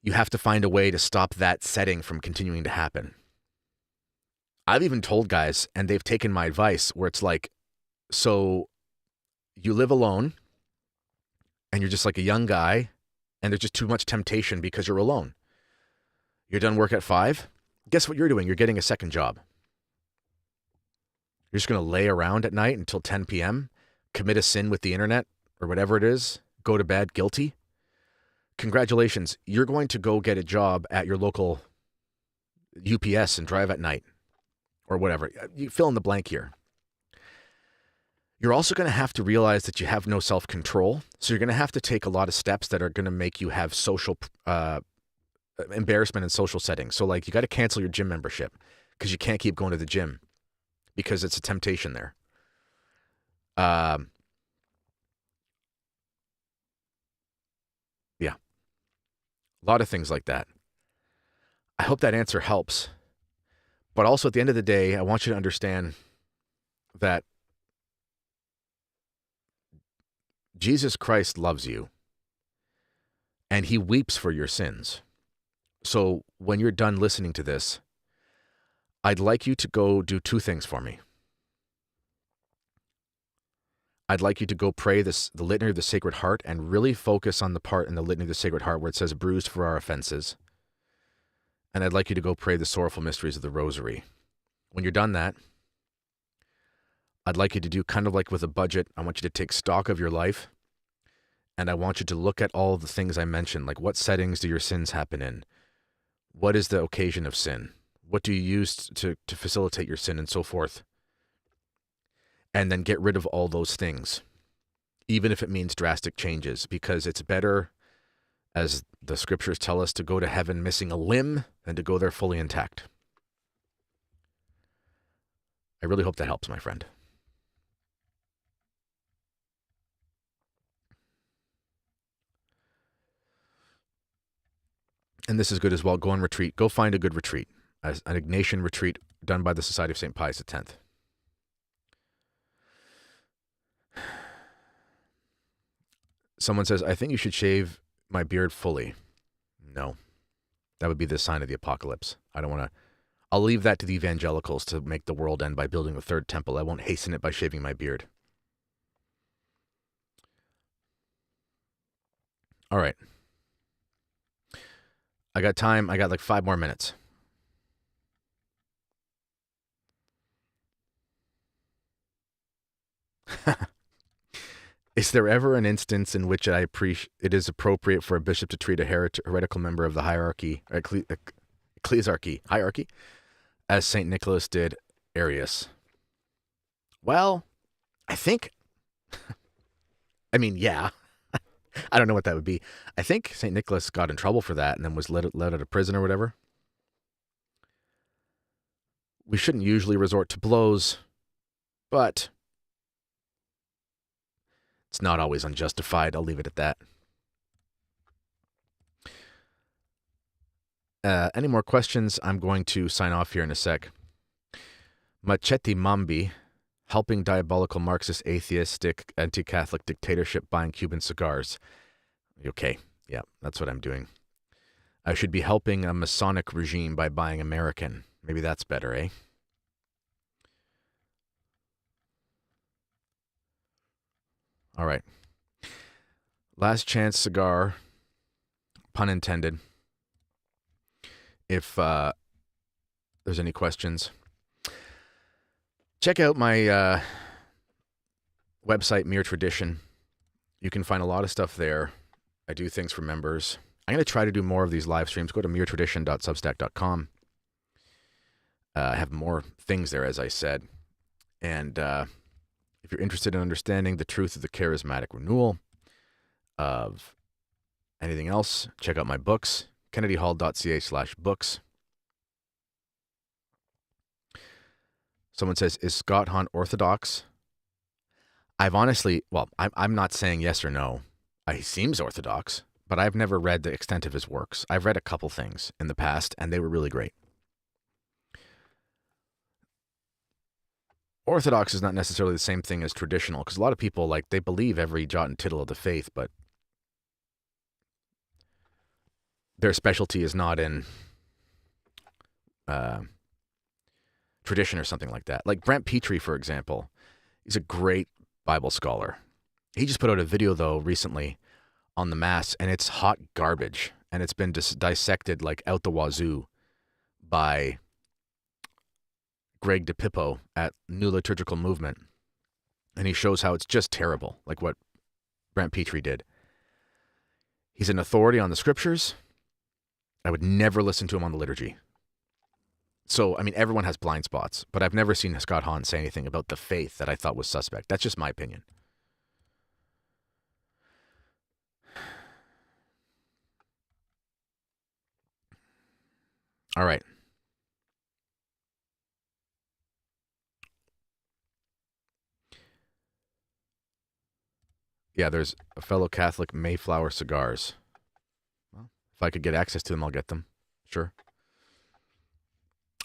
You have to find a way to stop that setting from continuing to happen. I've even told guys, and they've taken my advice, where it's like, so you live alone, and you're just like a young guy, and there's just too much temptation because you're alone. You're done work at 5. Guess what you're doing? You're getting a second job. You're just going to lay around at night until 10 p.m., commit a sin with the internet or whatever it is, go to bed guilty. Congratulations. You're going to go get a job at your local UPS and drive at night or whatever. You fill in the blank here. You're also going to have to realize that you have no self-control. So you're going to have to take a lot of steps that are going to make you have social embarrassment in social settings. So like you got to cancel your gym membership because you can't keep going to the gym because it's a temptation there. Yeah. A lot of things like that. I hope that answer helps. But also at the end of the day, I want you to understand that Jesus Christ loves you and he weeps for your sins. So when you're done listening to this, I'd like you to go do 2 things for me. I'd like you to go pray the Litany of the Sacred Heart and really focus on the part in the Litany of the Sacred Heart where it says, bruised for our offenses. And I'd like you to go pray the sorrowful mysteries of the Rosary. When you're done that, I'd like you to do kind of like with a budget. I want you to take stock of your life. And I want you to look at all the things I mentioned, like what settings do your sins happen in? What is the occasion of sin? What do you use to facilitate your sin and so forth? And then get rid of all those things, even if it means drastic changes, because it's better, as the scriptures tell us, to go to heaven missing a limb than to go there fully intact. I really hope that helps, my friend. And this is good as well. Go on retreat. Go find a good retreat. An Ignatian retreat done by the Society of St. Pius X. Someone says, I think you should shave my beard fully. No. That would be the sign of the apocalypse. I don't want to. I'll leave that to the evangelicals to make the world end by building the 3rd temple. I won't hasten it by shaving my beard. All right. I got time. I got like 5 more minutes. Is there ever an instance in which it is appropriate for a bishop to treat a heretical member of the hierarchy, hierarchy, as St. Nicholas did Arius? Well, I think, yeah. I don't know what that would be. I think St. Nicholas got in trouble for that and then was let out of prison or whatever. We shouldn't usually resort to blows, but it's not always unjustified. I'll leave it at that. Any more questions? I'm going to sign off here in a sec. Machete Mambi, helping diabolical Marxist, atheistic, anti-Catholic dictatorship buying Cuban cigars. Okay, yeah, that's what I'm doing. I should be helping a Masonic regime by buying American. Maybe that's better, eh? All right. Last chance cigar, pun intended. If there's any questions, check out my website, Mere Tradition. You can find a lot of stuff there. I do things for members. I'm going to try to do more of these live streams. Go to meretradition.substack.com. I have more things there, as I said. And if you're interested in understanding the truth of the charismatic renewal of anything else, check out my books, kennedyhall.ca/books. Someone says, is Scott Hahn Orthodox? I've honestly, well, I'm not saying yes or no. He seems Orthodox, but I've never read the extent of his works. I've read a couple things in the past, and they were really great. Orthodox is not necessarily the same thing as traditional, because a lot of people, like, they believe every jot and tittle of the faith, but their specialty is not in tradition or something like that. Like Brent Petrie, for example, he's a great Bible scholar. He just put out a video, though, recently on the Mass, and it's hot garbage, and it's been dissected, like, out the wazoo by Greg DePippo at New Liturgical Movement, and he shows how it's just terrible, like what Brent Petrie did. He's an authority on the scriptures. I would never listen to him on the liturgy. So, I mean, everyone has blind spots, but I've never seen Scott Hahn say anything about the faith that I thought was suspect. That's just my opinion. All right. Yeah, there's a fellow Catholic Mayflower cigars. Well, if I could get access to them, I'll get them. Sure.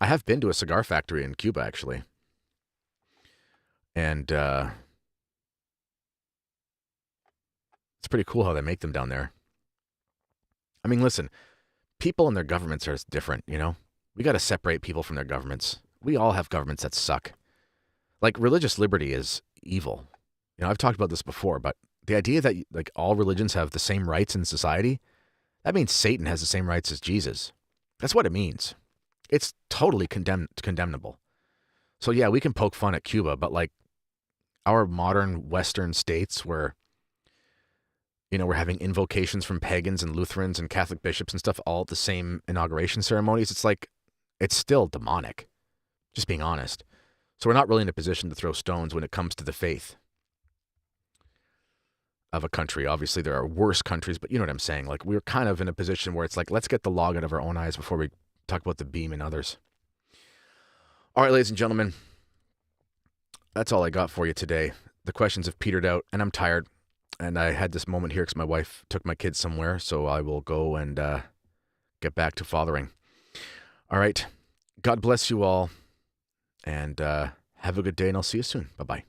I have been to a cigar factory in Cuba, actually. And it's pretty cool how they make them down there. I mean, listen, people and their governments are different, you know? We got to separate people from their governments. We all have governments that suck. Like, religious liberty is evil. You know, I've talked about this before, but the idea that, like, all religions have the same rights in society, that means Satan has the same rights as Jesus. That's what it means. It's totally condemnable. So, yeah, we can poke fun at Cuba, but, like, our modern Western states where, you know, we're having invocations from pagans and Lutherans and Catholic bishops and stuff all at the same inauguration ceremonies, it's like, it's still demonic, just being honest. So we're not really in a position to throw stones when it comes to the faith of a country. Obviously, there are worse countries, but you know what I'm saying. Like, we're kind of in a position where it's like, let's get the log out of our own eyes before we talk about the beam and others. All right, ladies and gentlemen, that's all I got for you today. The questions have petered out, and I'm tired. And I had this moment here because my wife took my kids somewhere, so I will go and get back to fathering. All right. God bless you all, and have a good day, and I'll see you soon. Bye-bye.